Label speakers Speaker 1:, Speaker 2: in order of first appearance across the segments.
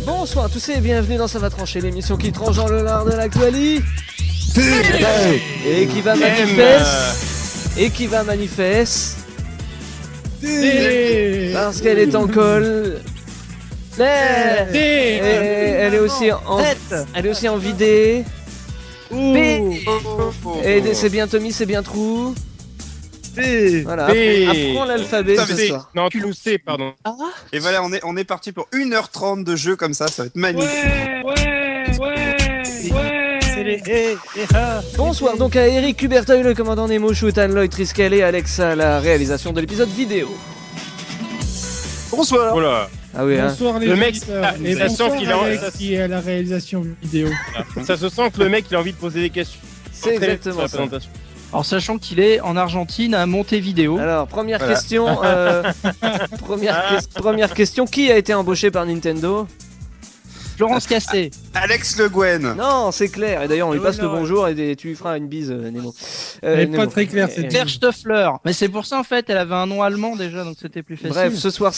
Speaker 1: Bonsoir à tous et bienvenue dans Ça va trancher, l'émission qui tranche dans le lard de l'actualité et qui va manifeste parce qu'elle est en col. Et elle est aussi en vidé. Et c'est bien Tommy, c'est bien Trou. Voilà, apprends l'alphabet ce soir.
Speaker 2: Non, Trou C, pardon.
Speaker 3: Et voilà, on est parti pour 1h30 de jeu comme ça va être magnifique.
Speaker 1: Bonsoir donc à Eric Huberteuil, le commandant Nemo, Shoutan, Lloyd Triskel et Alex à la réalisation de l'épisode vidéo.
Speaker 3: Bonsoir.
Speaker 2: Voilà.
Speaker 1: Ah oui, hein.
Speaker 4: Bonsoir les
Speaker 2: Le mec,
Speaker 4: auditeurs. Et
Speaker 2: ça
Speaker 4: bonsoir
Speaker 2: sent qu'il a-
Speaker 4: Alex
Speaker 2: ça-
Speaker 4: qui est à la réalisation vidéo.
Speaker 2: Ça se sent que le mec il a envie de poser des questions.
Speaker 1: C'est exactement
Speaker 2: Sur la
Speaker 1: ça.
Speaker 2: présentation.
Speaker 5: Alors sachant qu'il est en Argentine à Montevideo.
Speaker 1: Alors, première
Speaker 3: Voilà.
Speaker 1: question. Première question. Qui a été embauché par Nintendo?
Speaker 5: Florence Cassé.
Speaker 3: Alex Le Guen.
Speaker 1: Non, c'est clair. Et d'ailleurs, on lui passe le bonjour et tu lui feras une bise, Nemo.
Speaker 4: Elle est
Speaker 1: Nemo.
Speaker 4: pas très claire cette
Speaker 5: Pierre Stoffler. Mais c'est pour ça en fait, elle avait un nom allemand déjà, donc c'était plus facile.
Speaker 1: Bref, ce soir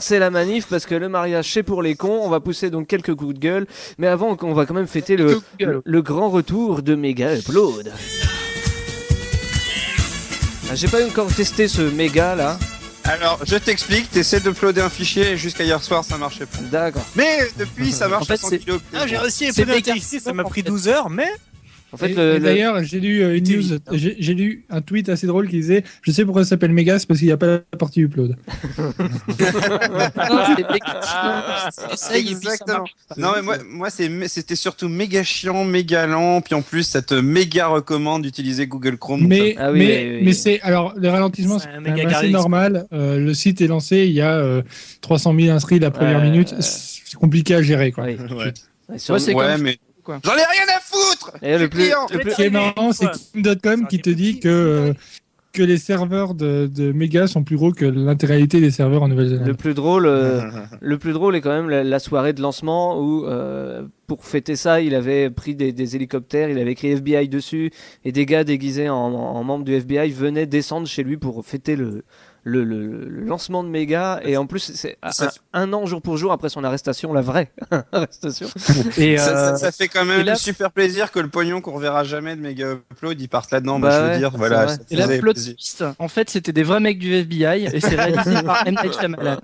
Speaker 1: c'est la manif parce que le mariage c'est pour les cons. On va pousser donc quelques coups de gueule, mais avant on va quand même fêter le grand retour de Mega Upload. Ah, j'ai pas encore testé ce méga là.
Speaker 3: Alors, je t'explique, t'essaies d'uploader un fichier et jusqu'à hier soir ça marchait pas.
Speaker 1: D'accord.
Speaker 3: Mais depuis ça marche
Speaker 5: En fait,
Speaker 3: à 100
Speaker 5: c'est-
Speaker 3: kilos.
Speaker 6: Ah, j'ai réussi à
Speaker 5: C'est
Speaker 6: uploader un
Speaker 5: méga
Speaker 6: texte, ça m'a
Speaker 5: en
Speaker 6: pris
Speaker 5: fait.
Speaker 6: 12 heures, mais
Speaker 1: En fait,
Speaker 4: Et d'ailleurs, j'ai lu une news, j'ai lu un tweet assez drôle qui disait « Je sais pourquoi ça s'appelle Mega, c'est parce qu'il n'y a pas la partie upload.
Speaker 3: Exactement. Non mais moi c'était surtout méga chiant, méga lent, puis en plus ça te méga recommande d'utiliser Google Chrome. »
Speaker 4: Mais,
Speaker 1: Ah oui, oui, oui.
Speaker 4: mais c'est... Alors, le ralentissement,
Speaker 6: C'est
Speaker 4: c'est
Speaker 6: un
Speaker 4: quand
Speaker 6: méga
Speaker 4: même assez
Speaker 6: garde
Speaker 4: normal. Le site est lancé, il y a 300 000 inscrits la première minute. C'est compliqué à gérer, quoi.
Speaker 1: oui.
Speaker 3: Ouais.
Speaker 1: Ouais, sur-
Speaker 5: Ouais, c'est
Speaker 3: Ouais
Speaker 5: comme-
Speaker 3: mais
Speaker 5: quoi.
Speaker 3: j'en ai rien à foutre.
Speaker 1: Et le plus,
Speaker 3: client.
Speaker 1: le plus-
Speaker 4: Ce qui est marrant, c'est Kim.com qui te dit que les serveurs de Mega sont plus gros que l'intégralité des serveurs en
Speaker 1: le
Speaker 4: Nouvelle-Zélande.
Speaker 1: plus drôle, le plus drôle est quand même la soirée de lancement où, pour fêter ça, il avait pris des hélicoptères, il avait écrit FBI dessus, et des gars déguisés en membres du FBI venaient descendre chez lui pour fêter le lancement de Mega. Et en plus, c'est un an jour pour jour après son arrestation, la vraie arrestation. Et
Speaker 3: Ça fait quand même
Speaker 5: et là-
Speaker 3: super plaisir que le pognon qu'on reverra jamais de Mega Upload il parte là-dedans.
Speaker 1: Bah
Speaker 3: Moi je
Speaker 1: ouais,
Speaker 3: veux dire
Speaker 1: c'est
Speaker 3: voilà.
Speaker 1: vrai.
Speaker 3: ça
Speaker 5: Et la
Speaker 3: faisait
Speaker 5: plot
Speaker 3: plaisir.
Speaker 5: twist, en fait, c'était des vrais mecs du FBI et c'est réalisé par M. Night Shyamalan.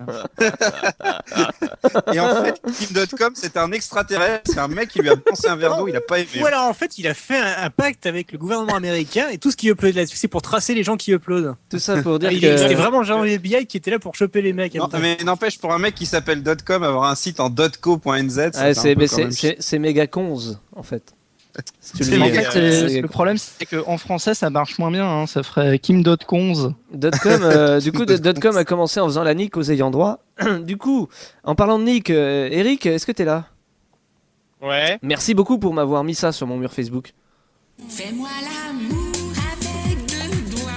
Speaker 3: Et en fait Kim.com c'est un extraterrestre, c'est un mec qui lui a pensé un verre d'eau, il a pas aimé.
Speaker 6: ou alors en fait, il a fait un pacte avec le gouvernement américain et tout ce qui upload là-dessus, c'est pour tracer les gens qui uploadent.
Speaker 1: tout ça pour dire
Speaker 6: C'était
Speaker 1: que
Speaker 6: vraiment genre le FBI qui était là pour choper les mecs.
Speaker 3: Non, mais n'empêche pour un mec qui s'appelle .com avoir un site en .co.nz,
Speaker 1: ouais,
Speaker 3: un peu quand même
Speaker 1: c'est méga conze en fait. Si tu le
Speaker 3: C'est
Speaker 1: lis,
Speaker 5: En
Speaker 3: méga-
Speaker 5: fait,
Speaker 1: c'est
Speaker 5: le problème, c'est qu'en français, ça marche moins bien. Hein. Ça ferait Kim.conz.
Speaker 1: Du coup, .com a commencé en faisant la nick aux ayants droit. Du coup, en parlant de nick, Eric, est-ce que t'es là?
Speaker 2: Ouais.
Speaker 1: Merci beaucoup pour m'avoir mis ça sur mon mur Facebook.
Speaker 7: Fais-moi l'amour avec 2 doigts,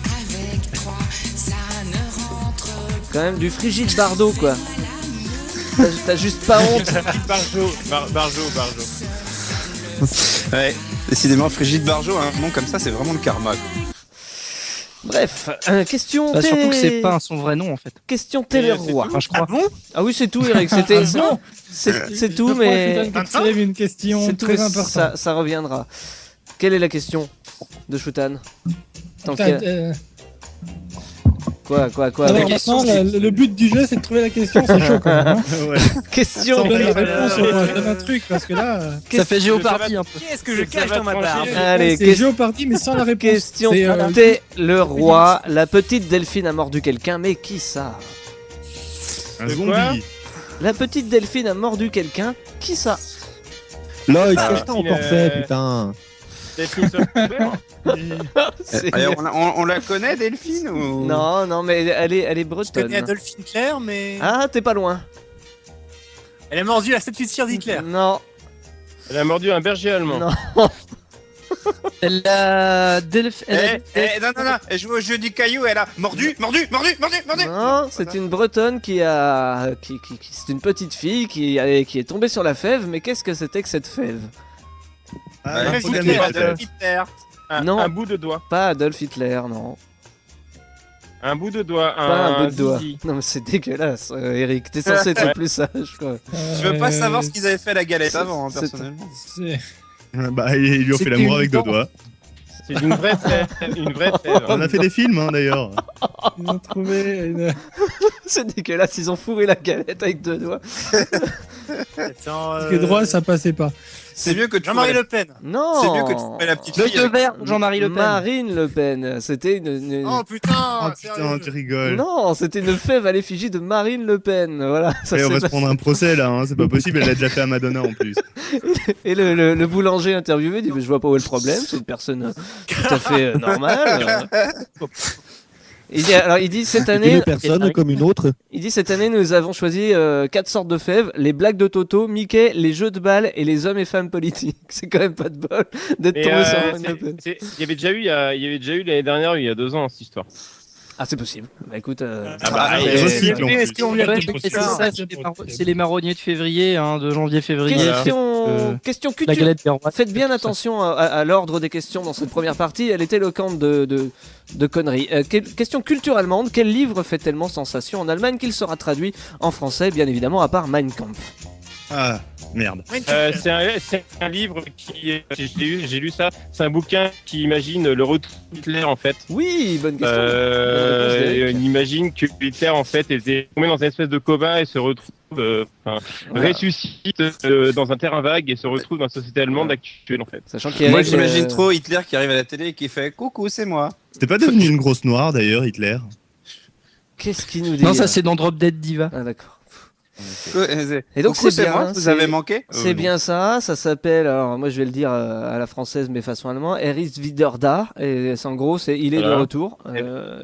Speaker 7: avec 3, ça ne rentre
Speaker 1: Quand même du Frigide Bardot, quoi. T'as juste pas honte.
Speaker 2: Barjo.
Speaker 3: Ouais, décidément Frigide Barjo, un nom comme ça c'est vraiment le karma. quoi.
Speaker 1: Bref, question
Speaker 5: Bah, surtout que c'est
Speaker 1: télé...
Speaker 5: pas son vrai nom, en fait.
Speaker 1: Question télé-roi.
Speaker 5: Enfin, je crois.
Speaker 1: Ah oui, c'est tout, Eric. C'était... C'est tout, mais...
Speaker 4: C'est une question
Speaker 1: C'est tout,
Speaker 4: très
Speaker 1: mais
Speaker 4: importante.
Speaker 1: ça reviendra. Quelle est la question de Shoutan? Tant qu'il y a- Quoi
Speaker 4: Alors
Speaker 1: la
Speaker 4: maintenant, le but du jeu, c'est de trouver la question. C'est chaud quand même. Hein.
Speaker 1: question
Speaker 4: Ça donne la réponse, on donne un truc parce que là,
Speaker 5: Ça fait Géopardy un peu.
Speaker 6: Qu'est-ce que je cache dans ma barbe?
Speaker 1: Allez,
Speaker 4: c'est Géopardy mais sans la réponse.
Speaker 1: question
Speaker 4: C'est,
Speaker 1: t'es le roi. La petite Delphine a mordu quelqu'un, mais qui ça?
Speaker 2: Un zombie.
Speaker 1: La petite Delphine a mordu quelqu'un, qui ça?
Speaker 8: Lloyd,
Speaker 2: Ah,
Speaker 8: qu'est-ce que t'as encore fait, putain?
Speaker 1: C'est-
Speaker 3: Et on la connaît Delphine ou...
Speaker 1: Non, mais elle est
Speaker 6: Je
Speaker 1: bretonne.
Speaker 6: connais Adolphine Claire, mais
Speaker 1: Ah, t'es pas loin.
Speaker 6: elle a mordu la statue de cire d'Hitler.
Speaker 1: Non,
Speaker 2: Elle a mordu un berger allemand.
Speaker 1: non.
Speaker 5: Elle a...
Speaker 3: Non, elle joue au jeu du caillou, elle a mordu.
Speaker 1: Non, c'est une bretonne qui a... c'est une petite fille qui est tombée sur la fève, mais qu'est-ce que c'était que cette fève?
Speaker 2: Ah,
Speaker 3: Ouais,
Speaker 2: un
Speaker 3: Hitler,
Speaker 2: programme
Speaker 3: Adolf Hitler.
Speaker 1: Non.
Speaker 2: Un bout de doigt.
Speaker 1: Pas Adolf Hitler, non.
Speaker 2: Un bout de doigt.
Speaker 1: Pas un bout de doigt.
Speaker 2: zizi.
Speaker 1: Non, mais c'est dégueulasse, Eric. T'es censé être plus sage, quoi.
Speaker 3: Je veux pas savoir ce qu'ils avaient fait à la galette avant, hein,
Speaker 1: c'est-
Speaker 3: personnellement.
Speaker 4: C'est-
Speaker 8: Bah, il lui a fait
Speaker 4: C'était
Speaker 8: l'amour
Speaker 4: une
Speaker 8: avec deux
Speaker 4: dent.
Speaker 8: doigts.
Speaker 2: C'est une vraie fève. Une vraie fève.
Speaker 8: On a fait des films, hein, d'ailleurs.
Speaker 4: Ils ont trouvé une...
Speaker 1: C'est dégueulasse, ils ont fourré la galette avec 2 doigts.
Speaker 6: Attends,
Speaker 4: Parce que droit, ça passait pas.
Speaker 3: C'est mieux que de
Speaker 6: Jean-Marie
Speaker 3: fourrer
Speaker 6: Le Pen.
Speaker 1: Non.
Speaker 3: C'est mieux que de fourrer la petite
Speaker 5: Le
Speaker 3: fille.
Speaker 5: deux
Speaker 3: avec-
Speaker 5: verres, Jean-Marie Le Pen.
Speaker 1: Marine Le Pen. C'était
Speaker 6: Oh putain.
Speaker 8: Oh putain,
Speaker 6: sérieux.
Speaker 8: tu rigoles.
Speaker 1: Non, c'était une fève à l'effigie de Marine Le Pen. Voilà. Ça
Speaker 8: Et on
Speaker 1: s'est
Speaker 8: va se
Speaker 1: passé.
Speaker 8: prendre un procès là, hein. C'est pas possible, elle l'a déjà fait à Madonna en plus.
Speaker 1: Et le boulanger interviewé dit mais je vois pas où est le problème, c'est une personne tout à fait normale. Il dit cette année,
Speaker 8: Une personne comme une autre.
Speaker 1: cette année nous avons choisi 4 sortes de fèves, les blagues de Toto, Mickey, les jeux de balles et les hommes et femmes politiques. C'est quand même pas de bol d'être
Speaker 2: Mais,
Speaker 1: tombé sur Marine Le Pen.
Speaker 2: il y avait déjà eu l'année dernière, il y a 2 ans, cette histoire.
Speaker 1: Ah c'est possible. Bah écoute,
Speaker 2: Ah bah,
Speaker 8: il recycle, en plus.
Speaker 6: Est-ce qu'on lui a
Speaker 5: Ouais,
Speaker 6: fait
Speaker 5: mais
Speaker 6: trop
Speaker 5: c'est
Speaker 6: tard
Speaker 5: ça, c'est les marronniers de février, hein, de janvier-février.
Speaker 1: question
Speaker 5: La
Speaker 1: culture.
Speaker 5: galette des rois.
Speaker 1: Faites bien attention à l'ordre des questions dans cette première partie, elle est éloquente de conneries. Question culture allemande, quel livre fait tellement sensation en Allemagne qu'il sera traduit en français, bien évidemment, à part Mein Kampf?
Speaker 8: Ah, merde.
Speaker 2: C'est un livre qui. J'ai lu ça. C'est un bouquin qui imagine le retour d'Hitler en fait.
Speaker 1: Oui, bonne question. Bonne réponse d'Eric.
Speaker 2: On imagine que Hitler en fait était tombé dans une espèce de coma et se retrouve,
Speaker 1: Voilà.
Speaker 2: ressuscite dans un terrain vague et se retrouve dans la société allemande actuelle en fait.
Speaker 1: Sachant qu'il y a
Speaker 3: Moi
Speaker 1: Eric,
Speaker 3: j'imagine trop Hitler qui arrive à la télé et qui fait coucou, c'est moi.
Speaker 8: C'était pas devenu une grosse noire d'ailleurs, Hitler.
Speaker 1: Qu'est-ce qu'il nous dit
Speaker 5: Non, ça c'est dans Drop Dead Diva.
Speaker 1: Ah d'accord.
Speaker 3: Et
Speaker 1: donc, c'est bien,
Speaker 3: moi, vous
Speaker 1: c'est-
Speaker 3: avez manqué
Speaker 1: C'est bien ça, ça s'appelle, alors moi je vais le dire à la française mais façon allemande, Er ist wieder da, et c'est en gros c'est il est de
Speaker 2: Voilà.
Speaker 1: retour,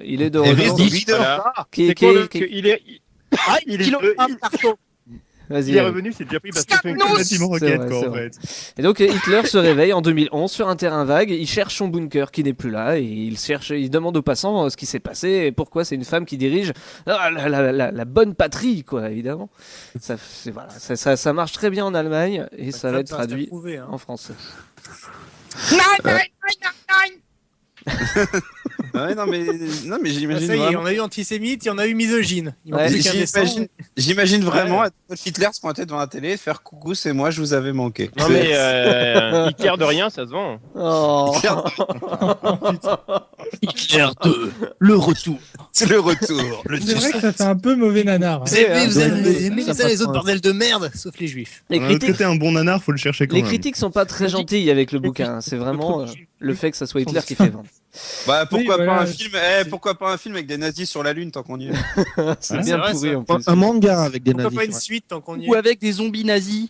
Speaker 1: il est de
Speaker 3: Et
Speaker 1: retour.
Speaker 2: Voilà.
Speaker 1: Qui-
Speaker 2: C'est
Speaker 1: qui-
Speaker 2: quoi le-
Speaker 1: qui-
Speaker 2: que il est
Speaker 1: Vas-y,
Speaker 2: il est
Speaker 1: vas-y.
Speaker 2: revenu, c'est déjà pris parce que
Speaker 8: C'est bâtiment
Speaker 1: C'est
Speaker 8: roquette
Speaker 1: vrai,
Speaker 8: quoi
Speaker 1: c'est
Speaker 8: en
Speaker 1: vrai.
Speaker 8: fait.
Speaker 1: Et donc Hitler se réveille en 2011 sur un terrain vague, il cherche son bunker qui n'est plus là, et il demande aux passants ce qui s'est passé et pourquoi c'est une femme qui dirige la bonne patrie, quoi, évidemment. Voilà, ça marche très bien en Allemagne, et ça va être traduit en français.
Speaker 3: Ouais, non mais j'imagine
Speaker 6: Ça y est,
Speaker 3: vraiment.
Speaker 6: on a eu antisémite et on a eu misogyne. Il manque
Speaker 1: Ouais,
Speaker 6: plus qu'un dessin.
Speaker 3: J'imagine vraiment Adolf Hitler se pointer devant la télé et faire coucou, c'est moi, je vous avais manqué.
Speaker 2: Non mais Hitler de rien, ça se vend.
Speaker 1: Oh.
Speaker 5: Hitler 2, le retour.
Speaker 3: C'est le retour.
Speaker 4: C'est vrai que ça fait un peu mauvais nanar. hein.
Speaker 6: Vous aimez, vous aimez, vous aimez
Speaker 8: Ça
Speaker 6: ça, les
Speaker 8: passe
Speaker 6: autres
Speaker 8: pas.
Speaker 6: bordels de merde, sauf les juifs.
Speaker 1: Les
Speaker 8: D'un autre
Speaker 1: critiques,
Speaker 8: côté, un bon nanar, faut le chercher quand
Speaker 1: les
Speaker 8: même.
Speaker 1: critiques sont pas très gentilles avec le bouquin, c'est vraiment le fait que ça soit Hitler qui fait vendre.
Speaker 3: Bah pourquoi
Speaker 4: Oui,
Speaker 3: pas
Speaker 4: voilà.
Speaker 3: un film pourquoi pas un film avec des nazis sur la lune tant qu'on y est.
Speaker 1: C'est
Speaker 8: Ouais,
Speaker 1: bien
Speaker 6: c'est vrai,
Speaker 1: pourri
Speaker 6: ça.
Speaker 1: en plus.
Speaker 8: Un manga avec des
Speaker 6: Pourquoi pas une
Speaker 8: nazis.
Speaker 6: suite tant qu'on y
Speaker 5: Ou
Speaker 6: est.
Speaker 5: avec des zombies nazis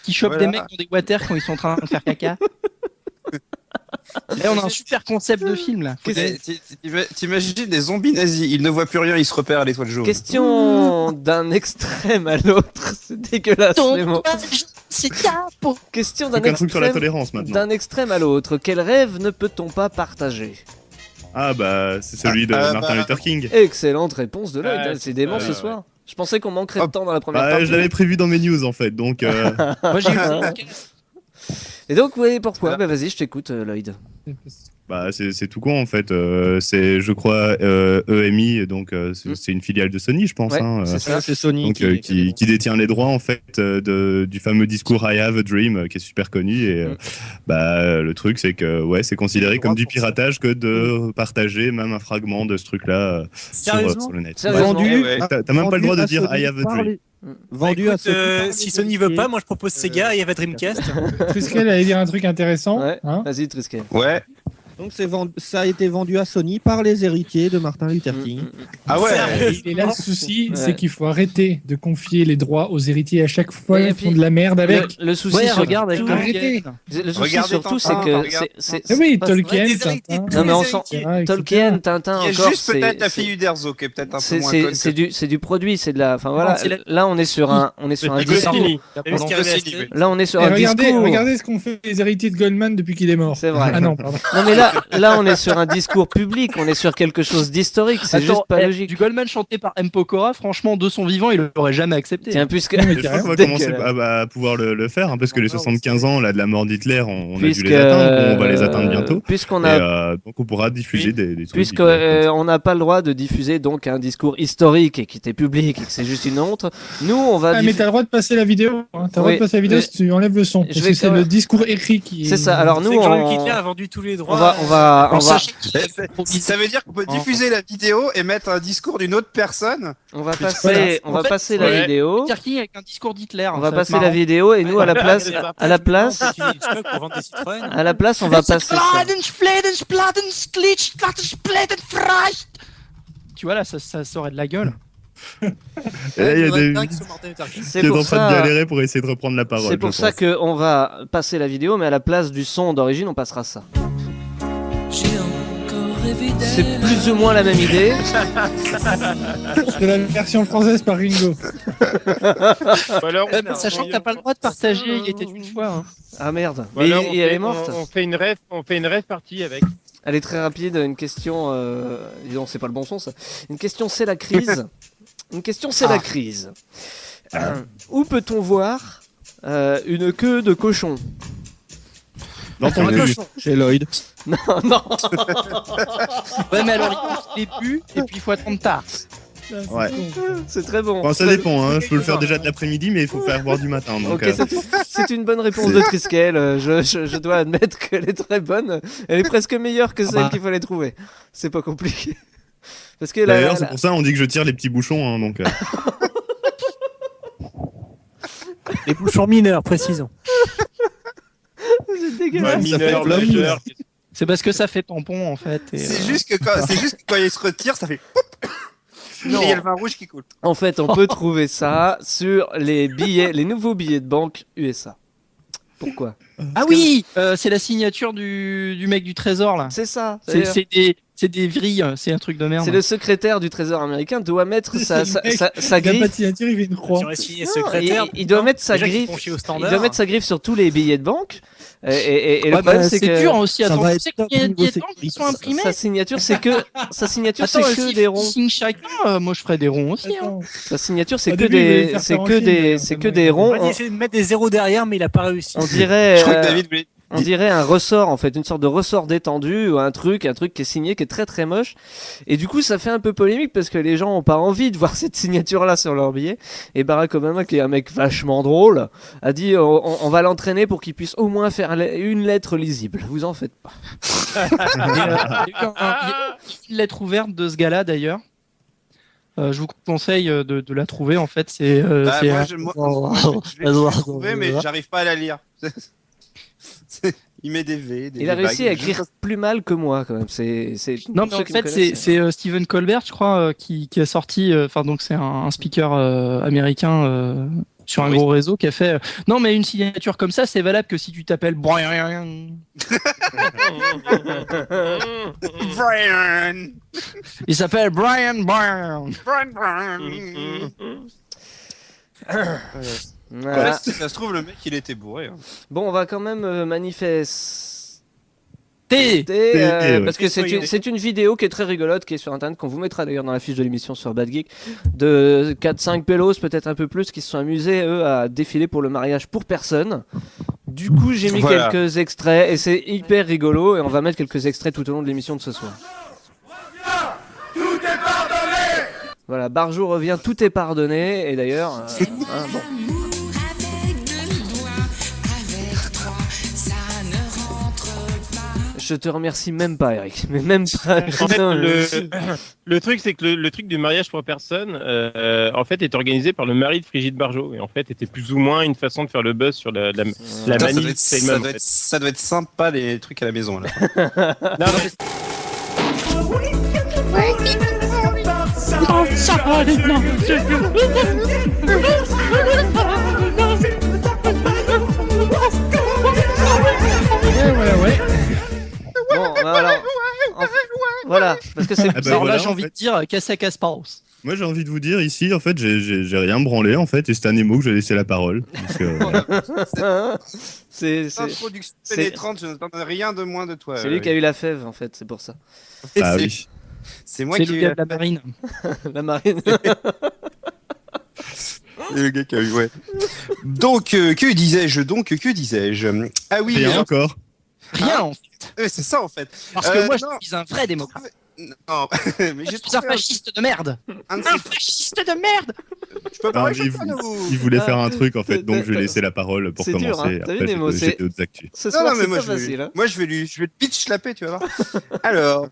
Speaker 5: qui chopent
Speaker 3: Voilà.
Speaker 5: des mecs dans des water quand ils sont en train de faire caca. Là, on a un super concept de film là.
Speaker 3: T'imagines des zombies nazis, ils ne voient plus rien, ils se repèrent à l'étoile jaune.
Speaker 1: Question d'un extrême à l'autre, c'est dégueulasse les mots.
Speaker 5: C'est capot.
Speaker 1: Question
Speaker 8: Faut
Speaker 1: d'un
Speaker 8: qu'un truc sur la
Speaker 1: extrême,
Speaker 8: tolérance maintenant.
Speaker 1: d'un extrême à l'autre. Quel rêve ne peut-on pas partager?
Speaker 8: Ah bah c'est celui de Martin Luther King.
Speaker 1: Excellente réponse de Lloyd.
Speaker 2: Ouais,
Speaker 1: C'est dément ce
Speaker 2: ouais.
Speaker 1: soir. Je pensais qu'on manquerait de
Speaker 3: Hop.
Speaker 1: temps dans la première
Speaker 8: Bah,
Speaker 1: partie.
Speaker 8: je l'avais prévu dans mes news en fait, donc
Speaker 5: Moi j'ai eu
Speaker 1: Et donc, oui, pourquoi? Bah vas-y, je t'écoute, Lloyd.
Speaker 8: bah c'est tout con en fait. C'est je crois EMI, donc c'est une filiale de Sony, je pense.
Speaker 1: Ouais,
Speaker 8: hein,
Speaker 1: c'est ça.
Speaker 8: c'est Sony donc, qui détient les droits en fait du fameux discours I Have a Dream qui est super connu et bah le truc c'est que ouais c'est considéré comme du piratage que de partager même un fragment de ce truc là sur le net.
Speaker 1: Sérieusement
Speaker 3: Vendu.
Speaker 8: T'as même pas le droit de dire I Have a Dream.
Speaker 6: Vendu à si Sony veut pas, moi je propose Sega et il y avait Dreamcast.
Speaker 4: Triskel allait dire un truc intéressant.
Speaker 1: Ouais,
Speaker 4: hein.
Speaker 1: vas-y, Triskel.
Speaker 3: Ouais.
Speaker 9: Donc ça a été vendu à Sony par les héritiers de Martin Luther King.
Speaker 3: Ah ouais.
Speaker 4: Et là, le souci,
Speaker 1: Ouais.
Speaker 4: c'est qu'il faut arrêter de confier les droits aux héritiers à chaque fois.
Speaker 1: Et
Speaker 4: Ils
Speaker 1: puis,
Speaker 4: font de la merde avec.
Speaker 1: Le souci,
Speaker 5: Ouais,
Speaker 1: surtout-
Speaker 5: regarde avec
Speaker 4: Arrêtez.
Speaker 1: le souci
Speaker 3: Regardez
Speaker 1: surtout, c'est
Speaker 3: Tintin,
Speaker 1: que
Speaker 3: regarde.
Speaker 1: c'est
Speaker 4: Eh oui,
Speaker 1: pas-
Speaker 4: Tolkien,
Speaker 6: des
Speaker 4: Tintin.
Speaker 6: héritiers,
Speaker 1: Non mais on
Speaker 6: les
Speaker 1: sent
Speaker 6: héritiers.
Speaker 1: Tolkien, Tintin
Speaker 3: Il y a
Speaker 1: encore.
Speaker 3: juste peut-être la
Speaker 1: c'est-
Speaker 3: fille Uderzo qui est peut-être un peu
Speaker 1: c'est
Speaker 3: moins
Speaker 1: c'est-
Speaker 3: conne.
Speaker 1: c'est du produit, c'est de la. Enfin voilà.
Speaker 5: c'est la-
Speaker 1: Là, on est sur un discours.
Speaker 2: Goscinny.
Speaker 6: T'as vu ce qui est arrivé à
Speaker 3: Goscinny,
Speaker 6: Astrid
Speaker 3: oui.
Speaker 1: Là, on est sur
Speaker 4: Et
Speaker 1: un
Speaker 4: regardez,
Speaker 1: discours.
Speaker 4: regardez ce qu'ont fait les héritiers de Goldman depuis qu'il est mort.
Speaker 1: C'est vrai.
Speaker 4: Ah non, pardon.
Speaker 1: Non mais là, là, on est sur un discours public, on est sur quelque chose d'historique, c'est juste pas logique.
Speaker 5: Du Goldman chanté par M. Pokora, franchement, de son vivant, il l'aurait jamais accepté.
Speaker 1: Tiens, puisque...
Speaker 8: Je pense qu'on va commencer à pouvoir le faire, hein, parce que les 75 ans là, de la mort d'Hitler, on a dû les atteindre, on va les atteindre bientôt.
Speaker 1: Puisqu'on a...
Speaker 8: donc on pourra diffuser des trucs.
Speaker 1: Puisqu'on n'a pas le droit de diffuser donc un discours historique et qui était public et que c'est juste une honte, nous on va...
Speaker 4: Ah, mais t'as le droit de passer la vidéo. Hein. T'as le droit de passer la vidéo si tu enlèves le son. Parce que c'est le discours écrit qui est...
Speaker 1: C'est ça, alors nous...
Speaker 6: Jean-Luc Hitler a vendu tous les droits.
Speaker 3: Ça veut dire qu'on peut diffuser la vidéo et mettre un discours d'une autre personne.
Speaker 1: On va passer la vidéo.
Speaker 5: Avec un discours d'Hitler.
Speaker 1: On va passer la vidéo et nous à la place, on va passer ça.
Speaker 5: Tu vois là, ça aurait de la gueule.
Speaker 8: Il y a des gens en train de galérer pour essayer de reprendre la parole.
Speaker 1: C'est pour ça qu'on va passer la vidéo, mais à la place du son d'origine, on passera ça. C'est plus ou moins la même idée.
Speaker 4: C'est la version française par Ringo.
Speaker 5: Sachant que t'as pas le droit de partager, il était une fois. Hein.
Speaker 1: Ah merde.
Speaker 2: Mais
Speaker 1: elle est morte.
Speaker 2: On fait une rêve partie avec.
Speaker 1: Elle est très rapide. Une question. Disons, c'est pas le bon son ça. Une question, c'est la crise. Une question, c'est la crise. Où peut-on voir une queue de cochon?
Speaker 8: Dans ton cul.
Speaker 9: Chez Lloyd.
Speaker 1: Non.
Speaker 5: Ouais, mais alors il est pu et puis il faut attendre tard.
Speaker 8: Ouais.
Speaker 1: C'est très bon.
Speaker 8: Enfin, ça dépend, hein. Je peux le faire déjà de l'après-midi, mais il faut faire boire du matin. Donc,
Speaker 1: ok, c'est une bonne réponse de Triskel. Je dois admettre qu'elle est très bonne. Elle est presque meilleure que celle qu'il fallait trouver. C'est pas compliqué. Parce que
Speaker 8: d'ailleurs, c'est pour ça on dit que je tire les petits bouchons. Hein, donc,
Speaker 6: Les bouchons mineurs, précisons.
Speaker 1: C'est dégueulasse.
Speaker 2: Mineur.
Speaker 5: C'est parce que ça fait tampon en fait.
Speaker 3: C'est juste que quand il se retire, ça fait.
Speaker 1: Non.
Speaker 3: Et il y a le vin rouge qui coule.
Speaker 1: En fait, on peut trouver ça sur les nouveaux billets de banque USA. Pourquoi?
Speaker 5: Ah oui, c'est la signature du mec du trésor là.
Speaker 1: C'est ça.
Speaker 5: C'est des vrilles, c'est un truc de merde.
Speaker 1: C'est le secrétaire du trésor américain doit mettre sa griffe.
Speaker 4: Il a pas de signature, il fait une croix.
Speaker 1: Il doit mettre sa griffe. Il doit mettre sa griffe sur tous les billets de banque. Et le problème c'est que
Speaker 5: dur aussi. Attends, tu sais qu'il y a des billets de banque qui sont imprimés.
Speaker 1: Sa signature c'est que des ronds.
Speaker 5: Signe chacun, moi je ferais des ronds aussi. Hein.
Speaker 1: Sa signature c'est que des ronds.
Speaker 6: On a essayé de mettre des zéros derrière, mais il a pas réussi.
Speaker 1: On dirait.
Speaker 3: Je crois que David voulait.
Speaker 1: On dirait un ressort en fait, une sorte de ressort détendu ou un truc qui est signé, qui est très très moche. Et du coup, ça fait un peu polémique parce que les gens ont pas envie de voir cette signature-là sur leur billet. Et Barack Obama, qui est un mec vachement drôle, a dit on va l'entraîner pour qu'il puisse au moins faire une lettre lisible. Vous en faites pas.
Speaker 5: Il y a une lettre ouverte de ce gars-là d'ailleurs. Je vous conseille de la trouver en fait. C'est.
Speaker 3: Moi, je l'ai trouvé, mais j'arrive pas à la lire. Il met des V.
Speaker 1: Il a réussi à écrire plus mal que moi quand même.
Speaker 5: Non, mais en fait, c'est Stephen Colbert, je crois, qui a sorti. Enfin, donc c'est un speaker américain sur un gros réseau qui a fait. Non, mais une signature comme ça, c'est valable que si tu t'appelles Brian. Il s'appelle Brian.
Speaker 1: Voilà.
Speaker 3: Ça se trouve, le mec, il était bourré. Hein.
Speaker 1: Bon, on va quand même manifester.
Speaker 8: Ouais.
Speaker 1: Parce que c'est une vidéo qui est très rigolote, qui est sur internet, qu'on vous mettra d'ailleurs dans la fiche de l'émission sur Bad Geek, de 4-5 pélos, peut-être un peu plus, qui se sont amusés, eux, à défiler pour le mariage pour personne. Du coup, j'ai mis quelques extraits, et c'est hyper rigolo, et on va mettre quelques extraits tout au long de l'émission de ce soir. Tout est pardonné. Voilà, Barjot revient, tout est pardonné, et d'ailleurs... bon. Je te remercie même pas, Eric. Mais même pas.
Speaker 2: En fait, le truc, c'est que le truc du mariage pour personne, en fait, est organisé par le mari de Brigitte Barjot. Et en fait, était plus ou moins une façon de faire le buzz sur la manif.
Speaker 3: Ça doit être sympa, les trucs à la maison, là.
Speaker 2: Non, mais...
Speaker 4: Ouais.
Speaker 1: Bon, alors, voilà, parce que c'est.
Speaker 5: Alors là, j'ai envie de dire, qu'est-ce que ça passe?
Speaker 8: Moi, j'ai envie de vous dire ici, en fait, j'ai rien branlé, en fait, et c'est à Nemo que j'ai laissé la parole. Parce que, voilà.
Speaker 1: C'est
Speaker 3: Introduction pénétrante, je n'attends rien de moins de toi.
Speaker 1: c'est lui qui a eu la fève, en fait, c'est pour ça.
Speaker 8: Ah oui.
Speaker 3: C'est moi
Speaker 5: C'est
Speaker 3: qui
Speaker 5: le
Speaker 3: ai eu
Speaker 5: gars de la marine.
Speaker 1: La marine.
Speaker 3: C'est le gars qui a eu, ouais. Donc, que disais-je Ah oui,
Speaker 8: Rien encore.
Speaker 5: Rien, en fait.
Speaker 3: C'est ça en fait.
Speaker 5: Parce que moi, je
Speaker 3: non.
Speaker 5: suis un vrai démocrate.
Speaker 3: Non, mais
Speaker 5: Je
Speaker 3: j'ai
Speaker 5: suis un
Speaker 3: trouvé
Speaker 5: fasciste de merde.
Speaker 3: un de
Speaker 5: Un
Speaker 3: ces-
Speaker 5: fasciste de merde.
Speaker 3: Je peux
Speaker 8: Non,
Speaker 3: parler
Speaker 8: mais
Speaker 3: chaque fois, ou-
Speaker 8: il voulait faire un truc, en fait,
Speaker 1: c'est-
Speaker 8: donc je lui ai laissé la parole pour
Speaker 1: c'est dur,
Speaker 8: commencer.
Speaker 1: hein. T'as vu,
Speaker 8: Après,
Speaker 1: Nemo,
Speaker 8: j'ai d'autres actus.
Speaker 1: Ce
Speaker 3: Non,
Speaker 1: soir,
Speaker 3: non, mais
Speaker 1: c'est
Speaker 3: moi
Speaker 1: pas
Speaker 3: je vais,
Speaker 1: facile. Hein.
Speaker 3: moi je vais le pitch slapper, tu vas voir. Alors,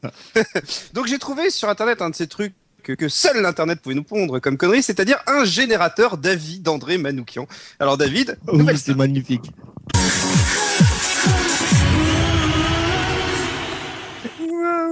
Speaker 3: donc j'ai trouvé sur internet un de ces trucs que seul l'internet pouvait nous pondre comme connerie, c'est-à-dire un générateur d'avis d'André Manoukian. Alors David,
Speaker 9: Oui, c'est magnifique.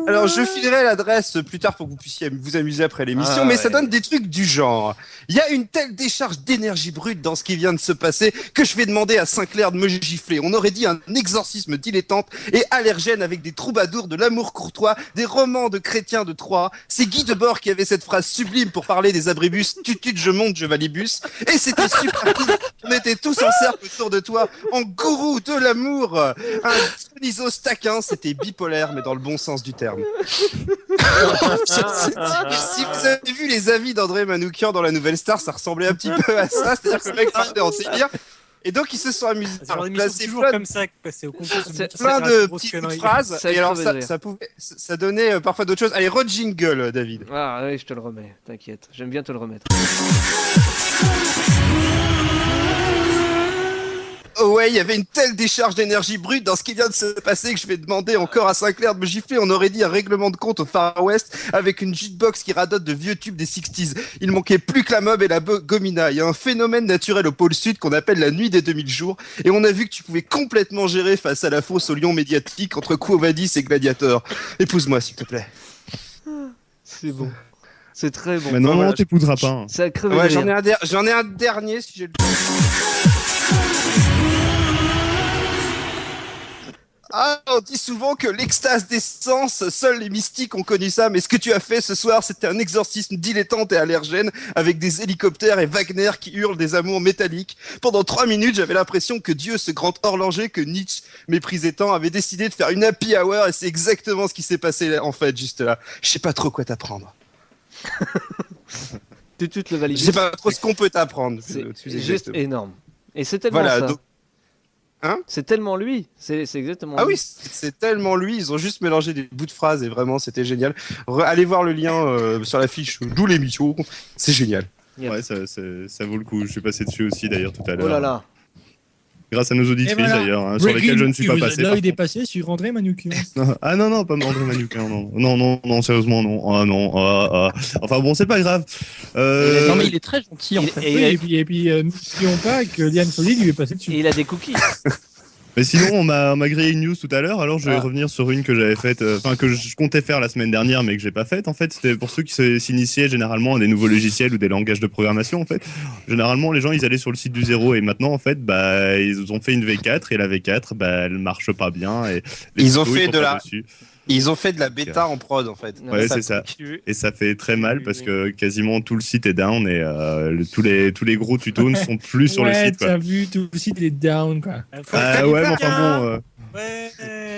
Speaker 3: Alors, je filerai l'adresse plus tard pour que vous puissiez vous amuser après l'émission,
Speaker 1: Ah,
Speaker 3: mais ça
Speaker 1: ouais.
Speaker 3: donne des trucs du genre. Il y a une telle décharge d'énergie brute dans ce qui vient de se passer que je vais demander à Sinclair de me gifler. On aurait dit un exorcisme dilettante et allergène avec des troubadours, de l'amour courtois, des romans de chrétiens de Troyes. C'est Guy Debord qui avait cette phrase sublime pour parler des abribus. Tutut, je monte, je valibus. Et c'était super cool. On était tous en cercle autour de toi, en gourou de l'amour. Un Dionysos taquin, c'était bipolaire, mais dans le bon sens du terme. Si vous avez vu les avis d'André Manoukian dans la Nouvelle Star, ça ressemblait un petit peu à ça, c'est-à-dire que le mec parlait en délire. Et donc ils se sont amusés
Speaker 6: C'est
Speaker 3: à
Speaker 6: genre d'émission
Speaker 3: placer
Speaker 6: toujours
Speaker 3: plein,
Speaker 6: comme ça, passer au concours.
Speaker 3: plein de petites phrases.
Speaker 1: Ça
Speaker 3: Et alors
Speaker 1: explose de rire.
Speaker 3: ça donnait parfois d'autres choses. Allez, re-jingle, David.
Speaker 1: Ah oui, je te le remets, t'inquiète. J'aime bien te le remettre.
Speaker 3: Oh ouais, il y avait une telle décharge d'énergie brute dans ce qui vient de se passer que je vais demander encore à Sinclair de me gifler. On aurait dit un règlement de compte au Far West avec une jukebox qui radote de vieux tubes des 60s. Il manquait plus que la mob et la gomina. Il y a un phénomène naturel au pôle sud qu'on appelle la nuit des 2000 jours. Et on a vu que tu pouvais complètement gérer face à la fosse au lion médiatique entre Quo Vadis et Gladiator. Épouse-moi, s'il te plaît.
Speaker 1: C'est bon. C'est très bon.
Speaker 8: Mais non,
Speaker 3: voilà,
Speaker 8: non, t'épouseras pas. Hein.
Speaker 1: Ça a crevé
Speaker 3: Ouais,
Speaker 1: de rire.
Speaker 3: j'en ai un dernier si j'ai le temps. Ah, on dit souvent que l'extase des sens, seuls les mystiques ont connu ça, mais ce que tu as fait ce soir, c'était un exorcisme dilettante et allergène, avec des hélicoptères et Wagner qui hurlent des amours métalliques. Pendant 3 minutes, j'avais l'impression que Dieu, ce grand horloger que Nietzsche méprisait tant, avait décidé de faire une happy hour, et c'est exactement ce qui s'est passé en fait, juste là. Je sais pas trop quoi t'apprendre.
Speaker 1: Tu le valides.
Speaker 3: Je sais pas trop ce qu'on peut t'apprendre.
Speaker 1: C'est
Speaker 3: plus
Speaker 1: juste
Speaker 3: exactement.
Speaker 1: énorme. Et c'est tellement
Speaker 3: Voilà,
Speaker 1: ça.
Speaker 3: donc- Hein
Speaker 1: C'est tellement lui. C'est exactement
Speaker 3: Ah
Speaker 1: lui.
Speaker 3: oui, c'est tellement lui, ils ont juste mélangé des bouts de phrases et vraiment c'était génial. Allez voir le lien sur la fiche d'où l'émission, c'est génial.
Speaker 1: Yep.
Speaker 8: Ouais, ça vaut le coup. Je suis passé dessus aussi d'ailleurs tout à l'heure.
Speaker 1: Oh là là.
Speaker 8: Grâce à nos auditrices
Speaker 9: Et voilà.
Speaker 8: d'ailleurs, hein, sur lesquelles je ne suis pas passé.
Speaker 9: Là,
Speaker 8: par
Speaker 9: il est
Speaker 8: contre.
Speaker 9: passé sur André Manoukian.
Speaker 8: Ah non, non, pas André Manoukian, non. Non, sérieusement, non. Ah non, Enfin bon, c'est pas grave.
Speaker 5: Non, mais il est très gentil en
Speaker 1: Il-
Speaker 5: fait.
Speaker 1: et
Speaker 9: Oui,
Speaker 1: il a-
Speaker 9: et puis n'oublions pas que Liane Folly lui est passé dessus.
Speaker 1: Et il a des cookies.
Speaker 8: Mais sinon, on m'a grillé une news tout à l'heure, alors je vais
Speaker 1: Ah.
Speaker 8: revenir sur une que j'avais faite, enfin que je comptais faire la semaine dernière, mais que j'ai pas faite. En fait, c'était pour ceux qui s'initiaient généralement à des nouveaux logiciels ou des langages de programmation. En fait, généralement, les gens ils allaient sur le site du zéro et maintenant, en fait, bah ils ont fait une V4 et la V4, bah elle marche pas bien et les
Speaker 3: Ils ont
Speaker 8: tutos,
Speaker 3: fait
Speaker 8: sont
Speaker 3: de
Speaker 8: pas
Speaker 3: la-
Speaker 8: dessus.
Speaker 3: Ils ont fait de la bêta en prod en fait.
Speaker 8: Ouais, c'est ça. Et ça fait très mal parce que quasiment tout le site est down et tous les gros tutos ne sont plus sur le
Speaker 9: Ouais,
Speaker 8: site. Quoi.
Speaker 9: t'as vu, tout le site il est down quoi.
Speaker 8: Ah ouais, mais enfin bon.
Speaker 6: Ouais.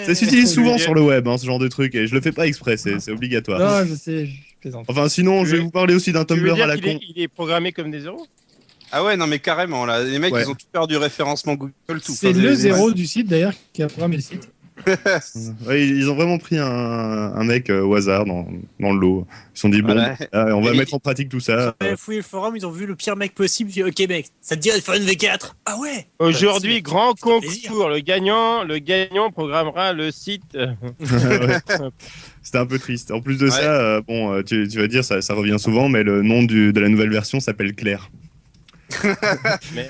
Speaker 8: Ça s'utilise souvent sur le web, hein, ce genre de truc, et je le fais pas exprès, c'est obligatoire.
Speaker 9: Non, je sais, je plaisante.
Speaker 8: Enfin, sinon, je vais vous parler aussi d'un
Speaker 2: Tu veux
Speaker 8: Tumblr
Speaker 2: dire
Speaker 8: à la
Speaker 2: qu'il
Speaker 8: con.
Speaker 2: il est programmé comme des euros?
Speaker 3: Ah ouais, non mais carrément là, les mecs
Speaker 8: Ouais.
Speaker 3: ils ont tout perdu référencement Google tout.
Speaker 9: C'est
Speaker 3: Enfin,
Speaker 9: le
Speaker 3: des-
Speaker 9: zéro du site d'ailleurs qui a programmé le site.
Speaker 8: Ouais, ils ont vraiment pris un mec au hasard dans le lot. Ils se sont dit, bon,
Speaker 3: Voilà.
Speaker 8: on va
Speaker 3: Et-
Speaker 8: mettre en pratique tout ça.
Speaker 6: Ils ont fouillé le forum, ils ont vu le pire mec possible. Ils ont dit, ok mec, ça te dirait de faire une V4? Ah ouais.
Speaker 2: Aujourd'hui,
Speaker 6: Ouais,
Speaker 2: grand
Speaker 6: ça fait plaisir.
Speaker 2: concours. Le gagnant programmera le site.
Speaker 8: Ouais. C'était un peu triste. En plus de
Speaker 3: Ouais.
Speaker 8: ça, tu vas dire, ça revient souvent, mais le nom de la nouvelle version s'appelle Claire.
Speaker 2: Mais,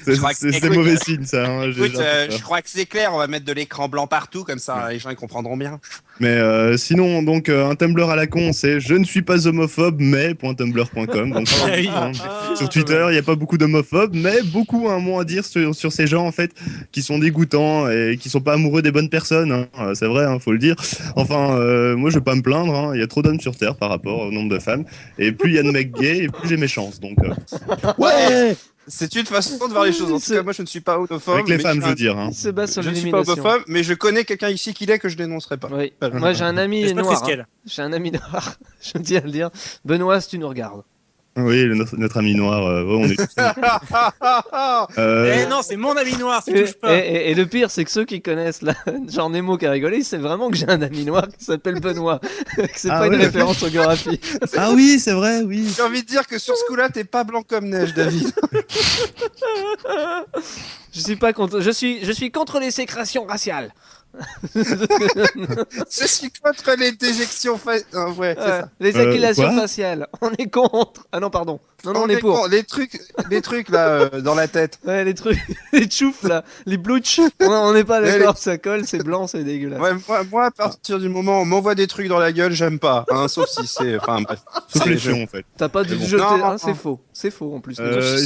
Speaker 3: Je crois que-
Speaker 8: C'est
Speaker 3: écoute,
Speaker 8: mauvais signe, ça. hein, j'ai
Speaker 3: Écoute,
Speaker 8: déjà fait ça.
Speaker 3: je crois que c'est clair, on va mettre de l'écran blanc partout, comme ça les gens ils comprendront bien.
Speaker 8: Mais sinon, donc, un Tumblr à la con, c'est je ne suis pas homophobe, mais.tumblr.com. Donc,
Speaker 6: Ah oui.
Speaker 8: sur Twitter, il n'y a pas beaucoup d'homophobes, mais beaucoup ont un mot à dire sur ces gens, en fait, qui sont dégoûtants et qui sont pas amoureux des bonnes personnes. Hein. C'est vrai, hein, faut le dire. Enfin, moi, je vais pas me plaindre. Hein. Il y a trop d'hommes sur Terre par rapport au nombre de femmes. Et plus il y a de mecs gays, et plus j'ai mes chances. Donc,
Speaker 9: Ouais.
Speaker 3: C'est une façon de voir les choses. En tout cas, moi je ne suis pas homophobe.
Speaker 8: avec les
Speaker 3: mais
Speaker 8: femmes, je veux
Speaker 3: je
Speaker 8: dire. Hein.
Speaker 1: Il se base sur
Speaker 3: ne suis pas
Speaker 1: l'élimination.
Speaker 3: homophobe, mais je connais quelqu'un ici qui l'est que je dénoncerai pas.
Speaker 1: Oui.
Speaker 3: Voilà.
Speaker 1: Moi j'ai un ami
Speaker 6: Laisse pas
Speaker 1: noir.
Speaker 6: Triskel.
Speaker 1: Hein. J'ai un ami noir. Je tiens à le dire. Benoît, si tu nous regardes.
Speaker 8: Oui, notre ami noir, ouais, on est tous.
Speaker 6: Eh non, c'est mon ami noir, si touche pas.
Speaker 1: Et le pire, c'est que ceux qui connaissent là, genre Nemo qui a rigolé, c'est vraiment que j'ai un ami noir qui s'appelle Benoît. Que c'est
Speaker 8: Ah
Speaker 1: pas une
Speaker 8: ouais.
Speaker 1: référence au Gorafi.
Speaker 8: Ah oui, c'est vrai, oui.
Speaker 3: J'ai envie de dire que sur ce coup-là, t'es pas blanc comme neige, David.
Speaker 1: Je suis pas contre. Je suis contre les sécrétions raciales.
Speaker 3: Je suis contre les déjections ouais, c'est ça.
Speaker 1: Les accusations
Speaker 8: quoi
Speaker 1: faciales. On est contre. Ah non, pardon. Non, on est pour.
Speaker 3: con. Les trucs là dans la tête.
Speaker 1: Ouais, les trucs, les tchoufs là, les blouches. On n'est pas
Speaker 3: Ouais,
Speaker 1: d'accord, ça colle, c'est blanc, c'est dégueulasse.
Speaker 3: Ouais, moi, à partir du moment où on m'envoie des trucs dans la gueule, j'aime pas. Hein, sauf si c'est. Enfin, bref.
Speaker 8: Sauf
Speaker 3: C'est-
Speaker 8: les fions, en fait.
Speaker 1: T'as pas dû
Speaker 8: Mais bon.
Speaker 1: jeter.
Speaker 3: Non,
Speaker 1: Hein, c'est
Speaker 3: non.
Speaker 1: faux. C'est faux en plus.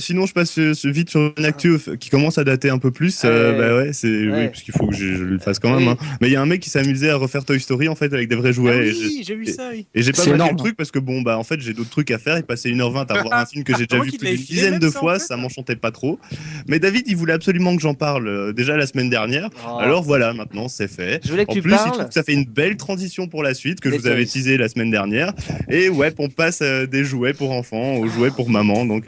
Speaker 8: Sinon, je passe vite sur une actu qui commence à dater un peu plus. Bah ouais, c'est
Speaker 1: Ouais.
Speaker 8: oui, parce qu'il faut que je le fasse quand même.
Speaker 1: Oui.
Speaker 8: Hein. Mais il y a un mec qui s'est amusé à refaire Toy Story en fait avec des vrais
Speaker 6: Ah
Speaker 8: jouets.
Speaker 6: oui, j'ai vu ça, oui.
Speaker 8: Et j'ai pas
Speaker 5: C'est
Speaker 8: marqué
Speaker 5: énorme.
Speaker 8: le truc parce que bon bah en fait j'ai d'autres trucs à faire et passer 1h20 à voir un film que j'ai déjà
Speaker 6: Comment
Speaker 8: vu
Speaker 6: qu'il
Speaker 8: plus
Speaker 6: te
Speaker 8: d'une
Speaker 6: l'avait filé,
Speaker 8: dizaine
Speaker 6: même,
Speaker 8: de
Speaker 6: ça, en
Speaker 8: fois,
Speaker 6: fait
Speaker 8: ça m'enchantait pas trop. Mais David il voulait absolument que j'en parle déjà la semaine dernière.
Speaker 1: Oh.
Speaker 8: Alors voilà, maintenant c'est fait.
Speaker 1: Je voulais que
Speaker 8: En
Speaker 1: tu
Speaker 8: plus, il
Speaker 1: parles.
Speaker 8: trouve que ça fait une belle transition pour la suite que
Speaker 1: Des
Speaker 8: je vous avais
Speaker 1: toys.
Speaker 8: teasé la semaine dernière. Et ouais, on passe des jouets pour enfants aux jouets pour maman. Donc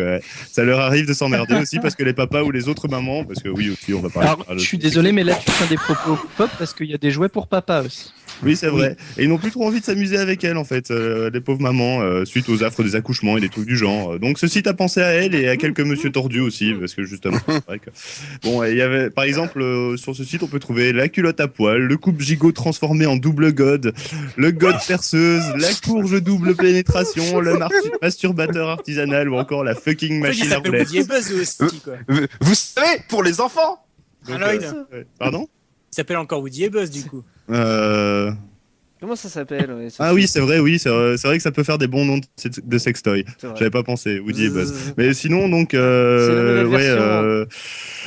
Speaker 8: ça leur arrive de s'emmerder aussi parce que les papas ou les autres mamans, parce que oui aussi on va parler.
Speaker 5: Alors, je suis désolé, mais là tu fais des propos pop parce qu'il y a des jouets pour papa aussi.
Speaker 8: Oui, c'est vrai. Et ils n'ont plus trop envie de s'amuser avec elle, en fait, les pauvres mamans, suite aux affres des accouchements et des trucs du genre. Donc, ce site a pensé à elle et à quelques monsieur tordus aussi, parce que justement, c'est vrai que... Bon, il y avait, par exemple, sur ce site, on peut trouver la culotte à poil, le coupe gigot transformé en double god, le god perceuse, la courge double pénétration, le masturbateur artisanal ou encore la fucking
Speaker 6: En fait, il
Speaker 8: machine à
Speaker 6: s'appelle
Speaker 8: blé.
Speaker 6: Woody et Buzz aussi, quoi.
Speaker 3: Vous savez, pour les enfants.
Speaker 8: Donc,
Speaker 6: Ah, Lloyd.
Speaker 8: Pardon
Speaker 6: Il s'appelle encore Woody et Buzz, du coup.
Speaker 1: Comment ça s'appelle ouais,
Speaker 8: Ah oui, c'est vrai, c'est vrai que ça peut faire des bons noms de sextoy.
Speaker 1: C'est vrai.
Speaker 8: J'avais pas pensé, Woody et Buzz. Mais sinon, donc,
Speaker 1: C'est la nouvelle
Speaker 8: ouais,
Speaker 1: version.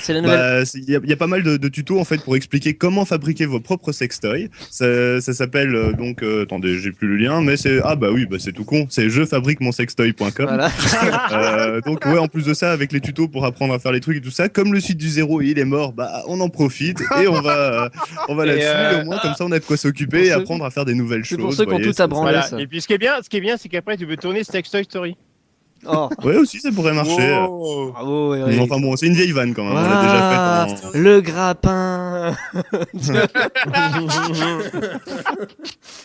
Speaker 1: C'est la nouvelle.
Speaker 8: bah, il y a pas mal de tutos en fait pour expliquer comment fabriquer vos propres sextoys. Ça s'appelle donc, attendez, j'ai plus le lien, mais c'est c'est tout con, c'est jefabriquemonsextoy.com.
Speaker 1: Voilà.
Speaker 8: Donc ouais, en plus de ça, avec les tutos pour apprendre à faire les trucs et tout ça, comme le site du zéro il est mort, bah on en profite et on va là-dessus. Au moins comme ça, on a de quoi s'occuper et
Speaker 1: Pour ceux-
Speaker 8: apprendre à faire des nouvelles
Speaker 1: C'est
Speaker 8: choses.
Speaker 1: pour ceux qui ont
Speaker 8: voyez,
Speaker 1: tout à branler.
Speaker 2: Voilà.
Speaker 1: Ça.
Speaker 2: Et puis ce qui est bien, c'est qu'après tu peux tourner Sextoy Story.
Speaker 1: Oh,
Speaker 8: Ouais, aussi ça pourrait marcher.
Speaker 3: Wow.
Speaker 1: bravo Eric.
Speaker 8: Enfin bon, c'est une vieille vanne quand même. On l'a déjà
Speaker 1: Ah,
Speaker 8: fait.
Speaker 1: le grappin.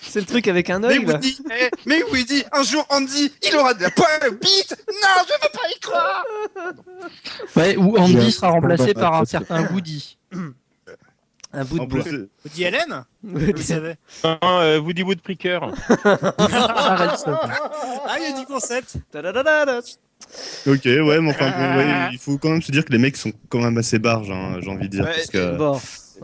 Speaker 1: C'est le truc avec un
Speaker 3: Mais
Speaker 1: œil là.
Speaker 3: Woody, un jour Andy, il aura de la poêle bite. Non, je veux pas y croire.
Speaker 5: Ouais, ou Andy sera remplacé par un certain Woody.
Speaker 1: Un bout de
Speaker 8: En plus,
Speaker 1: bois.
Speaker 6: Woody Allen Vous savez.
Speaker 2: Non, Woody Woodpecker.
Speaker 5: Arrête ça.
Speaker 6: Ah, il y a du concept.
Speaker 1: Ta-da-da-da-da.
Speaker 8: ok, ouais, mais enfin, bon, ouais, il faut quand même se dire que les mecs sont quand même assez barges, hein, j'ai envie de dire.
Speaker 3: Ouais,
Speaker 8: Parce que,
Speaker 1: Bon.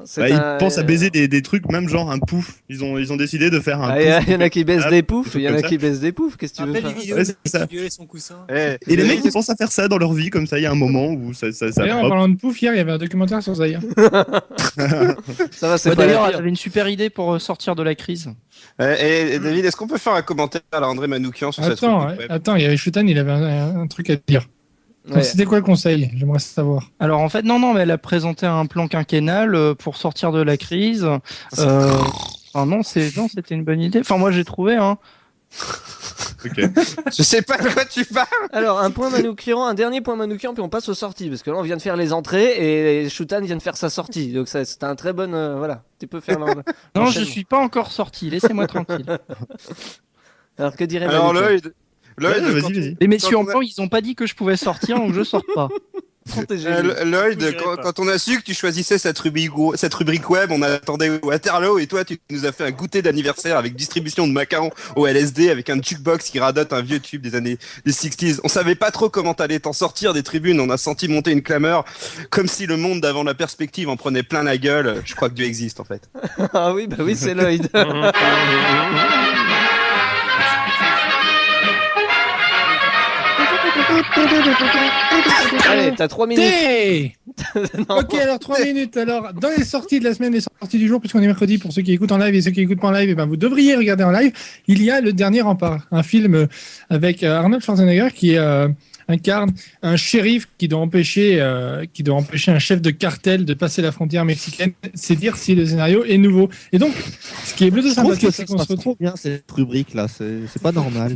Speaker 1: c'est
Speaker 8: bah, ils
Speaker 1: un-
Speaker 8: pensent à baiser des trucs, même genre un pouf. Ils ont décidé de faire un
Speaker 1: Ah,
Speaker 8: pouf.
Speaker 1: il y en a qui baissent des
Speaker 8: des
Speaker 1: poufs,
Speaker 8: trucs
Speaker 1: il y en a
Speaker 8: comme
Speaker 1: qui baissent des poufs, qu'est-ce que tu veux
Speaker 6: Rappelle
Speaker 1: faire
Speaker 6: les vidéos
Speaker 8: Ouais,
Speaker 6: de
Speaker 8: c'est ça.
Speaker 6: qui violait son coussin.
Speaker 8: Et les mecs, ils pensent à faire ça dans leur vie, comme ça, il y a un moment où ça
Speaker 4: D'ailleurs, en
Speaker 8: pop.
Speaker 4: parlant de pouf, hier, il y avait un documentaire sur Zaya.
Speaker 1: Ça va, c'est
Speaker 5: Ouais,
Speaker 1: pas
Speaker 5: D'ailleurs,
Speaker 1: la
Speaker 5: elle
Speaker 1: pire.
Speaker 5: avait une super idée pour sortir de la crise.
Speaker 3: Et David, est-ce qu'on peut faire un commentaire à André Manoukian sur cette
Speaker 4: Attends,
Speaker 3: rubrique web
Speaker 4: attends, il y avait Shutan, il avait un truc à dire. Donc,
Speaker 1: Ouais.
Speaker 4: c'était quoi le conseil? J'aimerais savoir.
Speaker 5: Alors en fait, non, mais elle a présenté un plan quinquennal pour sortir de la crise. Enfin, non, c'était une bonne idée. Enfin, moi j'ai trouvé, hein.
Speaker 8: Ok.
Speaker 3: Je sais pas de quoi tu parles.
Speaker 1: Alors, un point Manoukian, un dernier point Manoukian, puis on passe aux sorties, parce que là on vient de faire les entrées et Shutan vient de faire sa sortie, donc ça, c'était un très bon. Voilà, tu peux faire
Speaker 5: Non, je
Speaker 1: l'enchaînement.
Speaker 5: suis pas encore sorti. Laissez-moi tranquille.
Speaker 1: Alors, que dirait
Speaker 3: Alors
Speaker 1: Manoukian
Speaker 3: Lloyd,
Speaker 8: Ouais,
Speaker 3: quand
Speaker 8: vas-y, vas-y.
Speaker 5: Les messieurs
Speaker 3: Quand
Speaker 5: en
Speaker 3: on a-
Speaker 5: blanc, ils ont pas dit que je pouvais sortir, donc je sors pas.
Speaker 1: Protégez
Speaker 3: Lloyd, quand on a su que tu choisissais cette rubrique web, on attendait Waterloo et toi tu nous as fait un goûter d'anniversaire avec distribution de macarons au LSD avec un jukebox qui radote un vieux tube des années des 60s. On savait pas trop comment t'allais t'en sortir des tribunes, on a senti monter une clameur comme si le monde d'avant la perspective en prenait plein la gueule. Je crois que Dieu existe en fait.
Speaker 1: Ah oui, bah oui, c'est Lloyd. Allez, t'as 3 minutes. Non.
Speaker 4: Ok, alors 3 minutes. Alors, dans les sorties de la semaine, les sorties du jour, puisqu'on est mercredi, pour ceux qui écoutent en live et ceux qui écoutent pas en live, et ben, vous devriez regarder en live. Il y a Le Dernier Rempart, un film avec Arnold Schwarzenegger qui incarne un shérif qui doit empêcher un chef de cartel de passer la frontière mexicaine. C'est dire si le scénario est nouveau. Et donc, ce qui est plutôt
Speaker 9: Je trouve
Speaker 4: sympathique,
Speaker 9: que
Speaker 4: c'est
Speaker 9: ça
Speaker 4: qu'on
Speaker 9: se
Speaker 4: se
Speaker 9: passe trop bien cette rubrique là, c'est pas normal.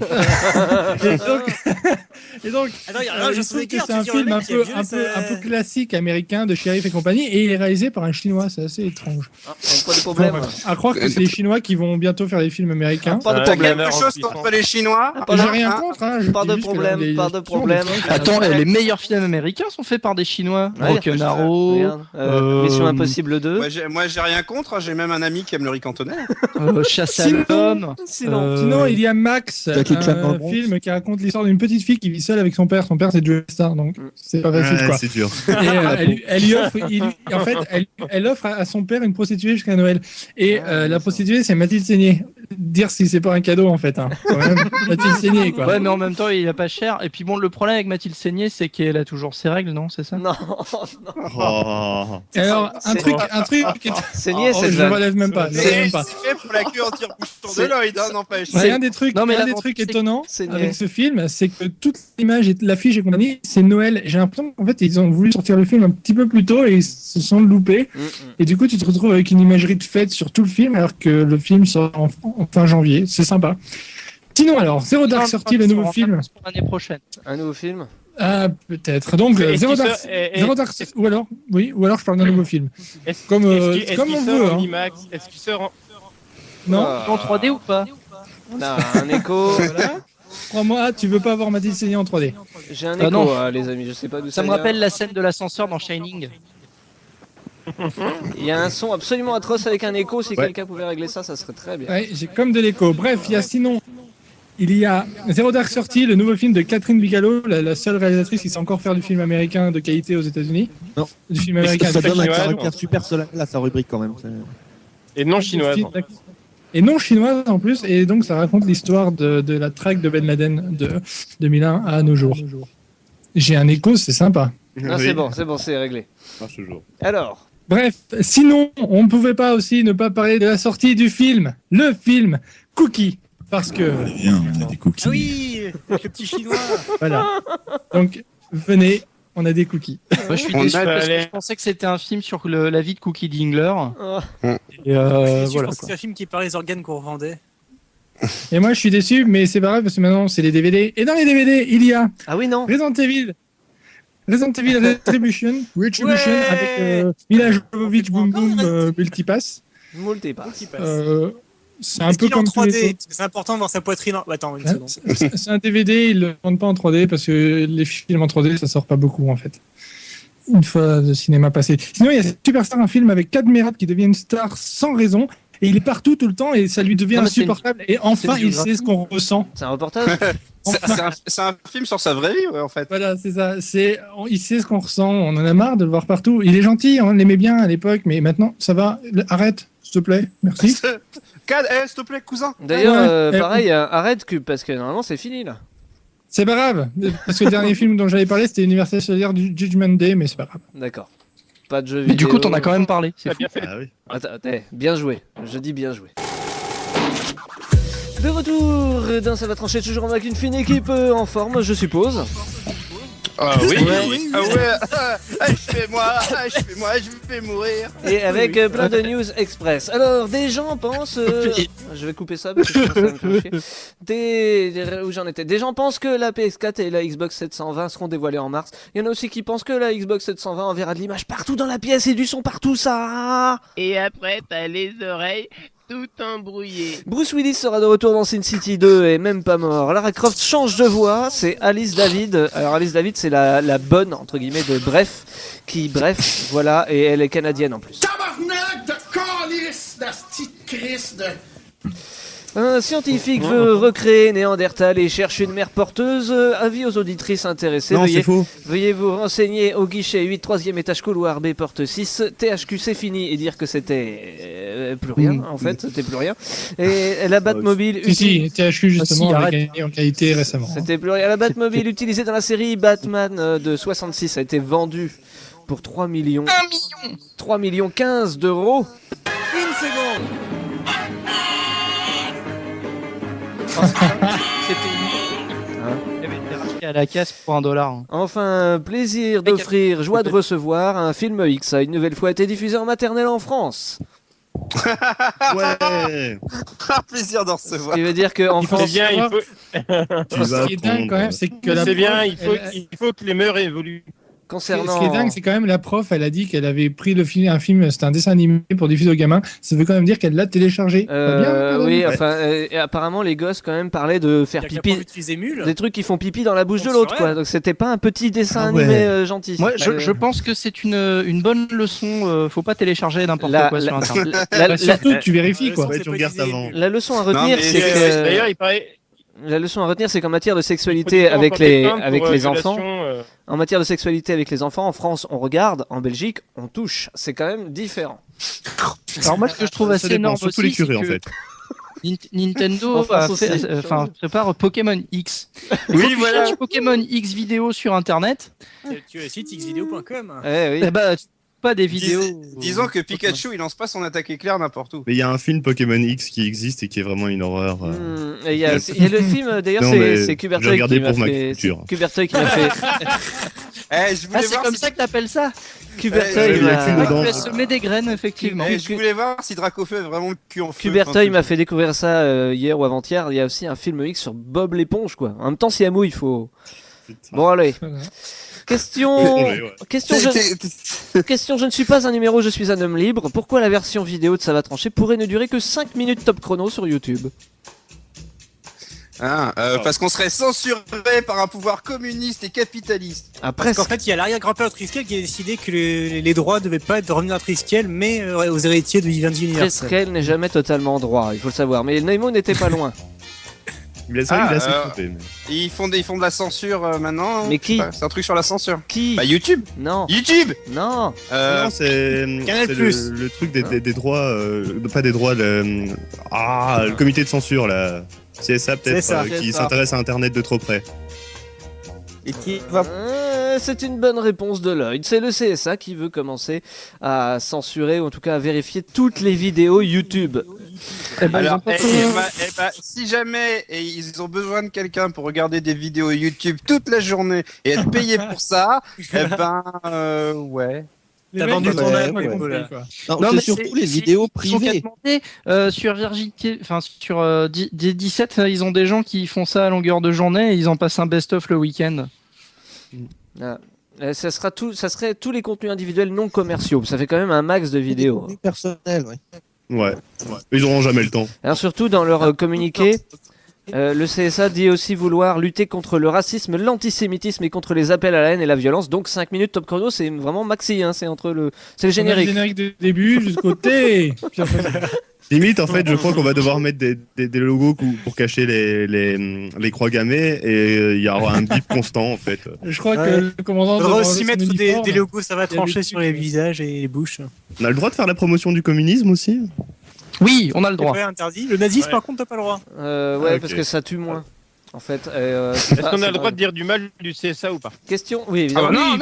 Speaker 4: Et donc,
Speaker 6: Attends, il y a rien,
Speaker 4: il
Speaker 6: je
Speaker 4: se trouve
Speaker 6: sais
Speaker 4: que c'est un film un peu classique américain de shérif et compagnie, et il est réalisé par un Chinois. C'est assez étrange.
Speaker 1: Ah, pas de problème.
Speaker 4: À croire que c'est les Chinois qui vont bientôt faire des films américains.
Speaker 1: Pas de
Speaker 3: T'as
Speaker 1: problème.
Speaker 3: quelque chose contre les Chinois?
Speaker 4: J'ai rien contre. Hein, je
Speaker 1: Pas
Speaker 4: dis
Speaker 1: de
Speaker 4: juste que
Speaker 1: problème,
Speaker 4: les-
Speaker 1: pas de problème.
Speaker 5: Attends, les meilleurs films américains sont faits par des Chinois.
Speaker 1: Ouais.
Speaker 5: Broken Arrow,
Speaker 1: Regarde, Mission Impossible 2.
Speaker 3: Moi j'ai rien contre, hein, j'ai même un ami qui aime le riz cantonais.
Speaker 5: Chasse à
Speaker 4: Sinon-
Speaker 5: l'homme.
Speaker 4: Sinon, il y a Max,
Speaker 9: Jackie Chan dans le
Speaker 4: un
Speaker 9: Bronx.
Speaker 4: film qui raconte l'histoire d'une petite fille qui vit seule avec son père. Son père, c'est Joe Star, donc c'est pas facile,
Speaker 8: Ouais,
Speaker 4: quoi.
Speaker 8: c'est dur.
Speaker 4: Et elle lui offre, en fait, elle offre à son père une prostituée jusqu'à Noël. Et la prostituée, c'est Mathilde Seigné. Dire si c'est pas un cadeau, en fait. Hein. Quand même, Mathilde Seigné, quoi.
Speaker 5: Ouais, mais en même temps, il a pas cher. Et puis bon, le problème avec Mathilde Seigné, c'est qu'elle a toujours ses règles, non? C'est ça?
Speaker 1: Non,
Speaker 8: Oh.
Speaker 4: Et alors, un truc qui est...
Speaker 1: Saigné,
Speaker 4: Oh,
Speaker 1: c'est
Speaker 4: je ne relève même pas. je relève
Speaker 3: C'est
Speaker 4: même pas.
Speaker 3: fait pour la queue en tire-bouchon de Lloyd, hein, n'empêche.
Speaker 4: C'est un des trucs,
Speaker 5: Non, mais
Speaker 4: un des
Speaker 5: l'avantage,
Speaker 4: trucs
Speaker 5: c'est que
Speaker 4: étonnants
Speaker 1: c'est
Speaker 4: avec
Speaker 1: niais.
Speaker 4: ce film, c'est que toute l'image et l'affiche et compagnie, c'est Noël. J'ai l'impression qu'en fait, ils ont voulu sortir le film un petit peu plus tôt et ils se sont loupés. Et du coup, tu te retrouves avec une imagerie de fête sur tout le film, alors que le film sort en fin janvier. C'est sympa. Sinon, alors, Zero Dark sorti, le nouveau film.
Speaker 5: L'année prochaine.
Speaker 1: Un nouveau film.
Speaker 4: Ah, peut-être. Donc,
Speaker 2: Est-ce
Speaker 4: Zero
Speaker 2: qu'il
Speaker 4: Dark,
Speaker 2: sort- et-
Speaker 4: Zero Dark, ou alors je parle d'un nouveau film. Comme on veut. Hein.
Speaker 2: Est-ce qu'il sort en...
Speaker 4: Non,
Speaker 5: En 3D ou pas?
Speaker 1: Là, un écho.
Speaker 4: crois-moi, tu veux pas avoir Mathilde Seigné en 3D.
Speaker 1: J'ai un
Speaker 5: Ah
Speaker 1: écho,
Speaker 5: non.
Speaker 1: les amis. Je sais pas d'où
Speaker 5: Ça me
Speaker 1: vient.
Speaker 5: rappelle la scène de l'ascenseur dans Shining.
Speaker 1: Il y a un son absolument atroce avec un écho. Si
Speaker 8: Ouais.
Speaker 1: quelqu'un pouvait régler ça, ça serait très bien.
Speaker 4: Ouais, j'ai comme de l'écho. Bref, il y a Zero Dark sorti, le nouveau film de Catherine Bigelow, la seule réalisatrice qui sait encore faire du film américain de qualité aux États-Unis.
Speaker 9: Non.
Speaker 4: Du film américain.
Speaker 9: Ça
Speaker 4: de
Speaker 9: donne un
Speaker 2: chinoise,
Speaker 9: caractère super solennel à sa rubrique quand même.
Speaker 2: Et non chinoise.
Speaker 4: Et non chinoise en plus, et donc ça raconte l'histoire de la traque de Ben Laden de 2001 à nos jours. J'ai un écho, c'est sympa.
Speaker 1: Non,
Speaker 8: Oui,
Speaker 1: c'est bon, c'est réglé.
Speaker 8: marche toujours.
Speaker 1: Alors,
Speaker 4: Bref, sinon, on ne pouvait pas aussi ne pas parler de la sortie du film, le film Cookie, parce que
Speaker 10: Viens, on a des cookies.
Speaker 6: Ah oui, avec le petit chinois.
Speaker 4: voilà. Donc venez, on a des cookies.
Speaker 5: Moi, je suis
Speaker 3: On
Speaker 5: déçu
Speaker 3: a-
Speaker 5: parce que je pensais que c'était un film sur la vie de Cookie Dingler.
Speaker 1: oh,
Speaker 5: Et
Speaker 6: Je
Speaker 5: voilà.
Speaker 6: pense que c'est un film qui parlait des organes qu'on revendait.
Speaker 4: Et moi, je suis déçu, mais c'est pas grave parce que maintenant, c'est les DVD. Et dans les DVD, il y a
Speaker 1: ah oui non.
Speaker 4: Resident Evil Retribution,
Speaker 6: Ouais
Speaker 4: avec Mila Jovovich Boom Boom Multipass.
Speaker 1: Multipass.
Speaker 6: Qui passe.
Speaker 4: C'est un
Speaker 6: Est-ce
Speaker 4: peu
Speaker 6: qu'il est en
Speaker 4: comme tous les
Speaker 6: 3D
Speaker 4: autres.
Speaker 6: parce que c'est important de voir sa poitrine. Attends, une
Speaker 4: Hein,
Speaker 6: seconde.
Speaker 4: c'est un DVD, ils le vendent pas en 3D parce que les films en 3D, ça sort pas beaucoup en fait. Une fois le cinéma passé. Sinon, il y a Superstar, un film avec Cadmerat qui devient une star sans raison. Et il est partout tout le temps et ça lui devient
Speaker 5: Non, mais c'est
Speaker 4: insupportable. Et enfin,
Speaker 5: c'est une
Speaker 4: il sait ce qu'on ressent.
Speaker 1: C'est un reportage.
Speaker 3: C'est un film sur sa vraie vie, ouais, en fait.
Speaker 4: Voilà, c'est ça. Il sait ce qu'on ressent. On en a marre de le voir partout. Il est gentil, on l'aimait bien à l'époque, mais maintenant, ça va. Arrête, s'il te plaît. Merci.
Speaker 3: S'il te plaît, cousin.
Speaker 1: D'ailleurs,
Speaker 4: Ouais.
Speaker 1: pareil, arrête Cube parce que normalement c'est fini là.
Speaker 4: C'est pas grave. Parce que le dernier film dont j'avais parlé, c'était Universal Soldier du Judgment Day, mais c'est pas grave.
Speaker 1: D'accord. Pas de jeu
Speaker 5: Mais
Speaker 1: vidéo.
Speaker 5: du coup, t'en as quand même parlé. C'est
Speaker 2: T'as
Speaker 5: fou.
Speaker 2: bien fait.
Speaker 8: Ah oui.
Speaker 1: Attends, bien joué. Je dis bien joué. De retour dans Ça va trancher toujours avec une fine équipe en forme, je suppose.
Speaker 3: Ah oui,
Speaker 1: Ouais.
Speaker 3: ah ouais, achevez-moi, je vais mourir.
Speaker 1: Et avec plein de news express. Alors, des gens pensent... je vais couper ça parce que je pense que ça me fait chier. Où j'en étais. Des gens pensent que la PS4 et la Xbox 720 seront dévoilées en mars. Il y en a aussi qui pensent que la Xbox 720 enverra de l'image partout dans la pièce et du son partout, ça.
Speaker 11: Et après, t'as les oreilles
Speaker 2: tout embrouillé.
Speaker 1: Bruce Willis sera de retour dans Sin City 2 et même pas mort. Lara Croft change de voix, c'est Alice David. Alors Alice David, c'est la bonne, entre guillemets, de Bref, voilà, et elle est canadienne en plus.
Speaker 10: Tabarnak de calice, de petite crise de...
Speaker 1: Un scientifique veut recréer Néandertal et cherche une mère porteuse. Avis aux auditrices intéressées.
Speaker 8: Non, c'est faux.
Speaker 1: Veuillez vous renseigner au guichet 8, 3e étage, couloir B, porte 6. THQ, c'est fini. Et dire que c'était plus rien, en fait. C'était plus rien. Et la Batmobile...
Speaker 4: Si, THQ, justement, a gagné en qualité récemment.
Speaker 1: C'était plus rien. La Batmobile utilisée dans la série Batman de 66 a été vendue pour 3 millions... 3 millions 15 d'euros.
Speaker 6: Une seconde.
Speaker 5: Il avait été racheté à la caisse pour $1.
Speaker 1: Enfin, plaisir d'offrir, joie de recevoir, un film X a une nouvelle fois été diffusé en maternelle en France.
Speaker 8: Ouais.
Speaker 3: Plaisir d'en recevoir.
Speaker 1: Ce qui veut dire qu'en France...
Speaker 2: C'est bien, il faut...
Speaker 4: Ce qui est dingue quand même, c'est que la
Speaker 2: C'est bien,
Speaker 4: prof,
Speaker 2: il faut que les mœurs évoluent.
Speaker 1: Concernant...
Speaker 4: Ce qui est dingue, c'est quand même la prof, elle a dit qu'elle avait pris un film, c'était un dessin animé pour diffuser aux gamins. Ça veut quand même dire qu'elle l'a téléchargé.
Speaker 1: Oui, enfin, apparemment les gosses quand même parlaient de faire pipi, des trucs qui font pipi dans la bouche de l'autre, quoi. Donc c'était pas un petit dessin animé gentil.
Speaker 5: Moi, je pense que c'est une bonne leçon. Faut pas télécharger n'importe quoi sur Internet.
Speaker 4: Surtout, tu vérifies quoi.
Speaker 8: Ouais, tu regardes avant.
Speaker 1: La leçon à retenir, c'est que...
Speaker 2: D'ailleurs, il paraît...
Speaker 1: La leçon à retenir, c'est qu'en matière de sexualité avec les enfants, en matière de sexualité avec les enfants, en France, on regarde, en Belgique, on touche. C'est quand même différent.
Speaker 5: Alors moi, ce que je trouve assez énorme
Speaker 8: surtout
Speaker 5: aussi,
Speaker 8: les curés, en fait.
Speaker 5: Nintendo prépare Pokémon X.
Speaker 2: Oui, voilà.
Speaker 5: Pokémon X vidéo sur Internet.
Speaker 6: Tu as le site xvideo.com.
Speaker 1: Oui.
Speaker 5: Eh bah, pas des vidéos.
Speaker 3: Disons que Pikachu, il lance pas son attaque éclair n'importe où.
Speaker 8: Mais il y a un film Pokémon X qui existe et qui est vraiment une horreur.
Speaker 1: Il y a le film, d'ailleurs, c'est Kubertoy qui m'a fait. Kubertoy qui m'a fait.
Speaker 5: C'est comme ça que t'appelles ça.
Speaker 1: Kubertoy
Speaker 5: m'a semé des graines, effectivement.
Speaker 3: Je voulais voir si Dracofeu est vraiment le cul en feu.
Speaker 1: Kubertoy m'a fait découvrir ça hier ou avant-hier. Il y a aussi un film X sur Bob l'éponge, quoi. En même temps, si Amou, il faut. Bon, allez. Question, je ne suis pas un numéro, je suis un homme libre. Pourquoi la version vidéo de Ça va trancher pourrait ne durer que 5 minutes top chrono sur YouTube?
Speaker 3: Parce qu'on serait censuré par un pouvoir communiste et capitaliste.
Speaker 6: Parce qu'en fait, il y a l'arrière-grand-père de Triskel qui a décidé que les droits ne devaient pas être revenus à Triskel, mais aux héritiers de Vivendi Universal.
Speaker 1: Triskel n'est jamais totalement droit, il faut le savoir. Mais Nemo n'était pas loin.
Speaker 8: Il a trompé.
Speaker 3: Ils font de la censure maintenant.
Speaker 1: Mais qui?
Speaker 3: C'est un truc sur la censure.
Speaker 1: Qui?
Speaker 3: Bah YouTube.
Speaker 1: Non.
Speaker 3: YouTube.
Speaker 1: Non.
Speaker 8: Non, c'est le truc des droits, pas des droits, le comité de censure là. CSA peut-être, qui s'intéresse à Internet de trop près.
Speaker 3: Et qui va...
Speaker 1: C'est une bonne réponse de Lloyd. C'est le CSA qui veut commencer à censurer, ou en tout cas à vérifier toutes les vidéos YouTube.
Speaker 3: Alors, si jamais ils ont besoin de quelqu'un pour regarder des vidéos YouTube toute la journée et être payé pour ça, ouais.
Speaker 6: T'as vendu ton âme,
Speaker 9: Non, mais surtout les vidéos privées.
Speaker 5: Sur Virginité, enfin sur D17, ils ont des gens qui font ça à longueur de journée et ils en passent un best-of le week-end.
Speaker 1: Ça serait tous les contenus individuels non commerciaux. Ça fait quand même un max de vidéos.
Speaker 9: Des contenus personnels,
Speaker 8: Ouais. Ils auront jamais le temps.
Speaker 1: Alors surtout dans leur communiqué, le CSA dit aussi vouloir lutter contre le racisme, l'antisémitisme et contre les appels à la haine et la violence. Donc 5 minutes top chrono, c'est vraiment maxi, hein, c'est le générique.
Speaker 4: Le générique de début jusqu'au T.
Speaker 8: Limite, en fait, je crois qu'on va devoir mettre des logos pour cacher les croix gammées et il y aura un bip constant, en fait.
Speaker 4: Je crois que le commandant
Speaker 6: devra aussi mettre des logos, ça va trancher sur les visages et les bouches.
Speaker 8: On a le droit de faire la promotion du communisme aussi?
Speaker 5: Oui, on a le droit.
Speaker 6: C'est pas interdit. Le nazisme, par contre, t'as pas le droit.
Speaker 1: Ouais, parce que ça tue moins. En fait,
Speaker 2: est-ce qu'on a le droit de dire du mal du CSA ou pas?
Speaker 1: Question, oui, évidemment.
Speaker 3: Non,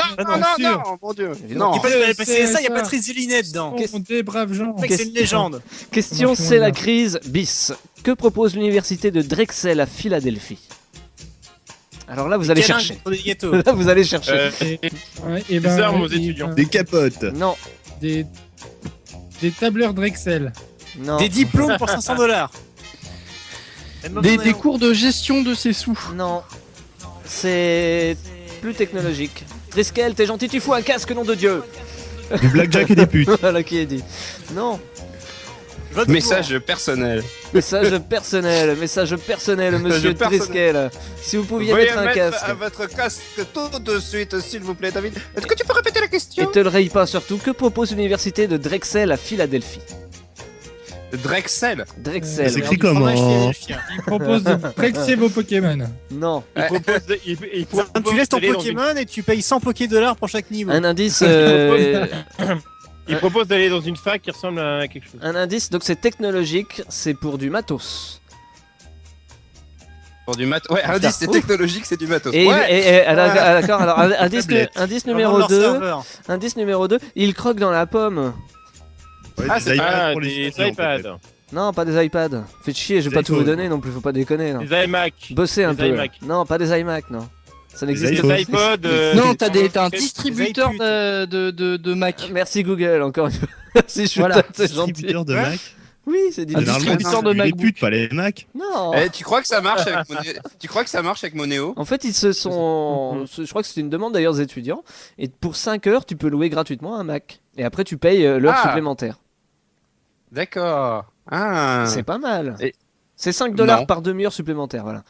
Speaker 3: mon Dieu. Non.
Speaker 6: Il n'y a pas de CSA, il n'y a pas de Trizelinet dedans.
Speaker 4: Des braves gens.
Speaker 6: C'est une légende.
Speaker 1: Question, c'est la crise bis. Que propose l'université de Drexel à Philadelphie? Alors là, vous allez chercher. Là, vous allez chercher.
Speaker 2: Des armes aux étudiants.
Speaker 8: Des capotes.
Speaker 1: Non.
Speaker 4: Des tableurs Drexel.
Speaker 1: Non.
Speaker 6: Des diplômes pour $500.
Speaker 5: Des cours de gestion de ses sous.
Speaker 1: Non. C'est plus technologique. Triskel, t'es gentil, tu fous un casque, nom de Dieu.
Speaker 8: Du blackjack et des putes.
Speaker 1: Voilà qui est dit. Non.
Speaker 6: Vote
Speaker 3: Message personnel.
Speaker 1: Message personnel, monsieur
Speaker 3: personnel.
Speaker 1: Triskel. Si vous pouviez
Speaker 3: Veuillez
Speaker 1: mettre un casque.
Speaker 3: votre casque tout de suite, s'il vous plaît, David. Est-ce que tu peux répéter la question?
Speaker 1: Et te le raye pas surtout. Que propose l'université de Drexel à Philadelphie?
Speaker 3: Drexel.
Speaker 1: Drexel.
Speaker 8: C'est écrit comment?
Speaker 4: Il propose de Drexer vos Pokémon.
Speaker 1: Non.
Speaker 2: Il propose de- il propose
Speaker 6: Tu laisses ton
Speaker 2: d'aller dans une-
Speaker 6: Pokémon et tu payes 100 $$ pour chaque niveau.
Speaker 1: Un indice.
Speaker 2: Il propose d'aller dans une fac qui ressemble à quelque chose.
Speaker 1: Un indice. Donc c'est technologique. C'est pour du matos.
Speaker 3: Pour du matos. Ouais, indice, c'est
Speaker 1: Ouf.
Speaker 3: technologique, c'est du matos.
Speaker 1: Et,
Speaker 3: Ouais.
Speaker 1: d'accord. Alors indice, indice
Speaker 6: Vraiment
Speaker 1: numéro
Speaker 6: leur
Speaker 1: 2.
Speaker 6: serveur.
Speaker 1: Indice numéro 2. Il croque dans la pomme.
Speaker 8: Ouais,
Speaker 3: Ah,
Speaker 8: des
Speaker 3: c'est-
Speaker 8: iPads pour
Speaker 2: des
Speaker 8: les étudiants,
Speaker 2: iPads,
Speaker 8: peut-être.
Speaker 1: Non, pas des iPads. Faites chier. Je vais
Speaker 8: Des
Speaker 1: pas tout vous
Speaker 8: iPhones.
Speaker 1: donner non plus. Faut pas déconner. Là.
Speaker 2: des iMac.
Speaker 1: Bossez un
Speaker 2: Des
Speaker 1: peu.
Speaker 2: iMac.
Speaker 1: Non, pas des iMac. Non. Ça n'existe
Speaker 8: Des
Speaker 1: pas.
Speaker 2: Des iPods.
Speaker 5: Non, t'as un
Speaker 2: des-
Speaker 5: distributeur
Speaker 6: des
Speaker 5: de Mac.
Speaker 1: Merci Google. Encore une fois. Merci. Je
Speaker 5: Voilà.
Speaker 1: c'est gentil.
Speaker 8: Distributeur de
Speaker 6: Ouais.
Speaker 8: Mac.
Speaker 1: Oui, c'est
Speaker 5: Un
Speaker 8: Généralement,
Speaker 5: distributeur de
Speaker 8: c'est les
Speaker 5: MacBook.
Speaker 8: putes, pas les Mac.
Speaker 1: Non.
Speaker 3: Tu crois que ça marche avec Tu crois que ça marche avec Monéo?
Speaker 1: En fait, ils se sont. Je crois que c'est une demande d'ailleurs des étudiants. Et pour 5 heures, tu peux louer gratuitement un Mac. Et après, tu payes l'heure
Speaker 3: Ah.
Speaker 1: supplémentaire.
Speaker 3: D'accord. Ah.
Speaker 1: C'est pas mal.
Speaker 3: Et-
Speaker 1: C'est 5 $
Speaker 3: Non.
Speaker 1: par demi-heure supplémentaire. Voilà.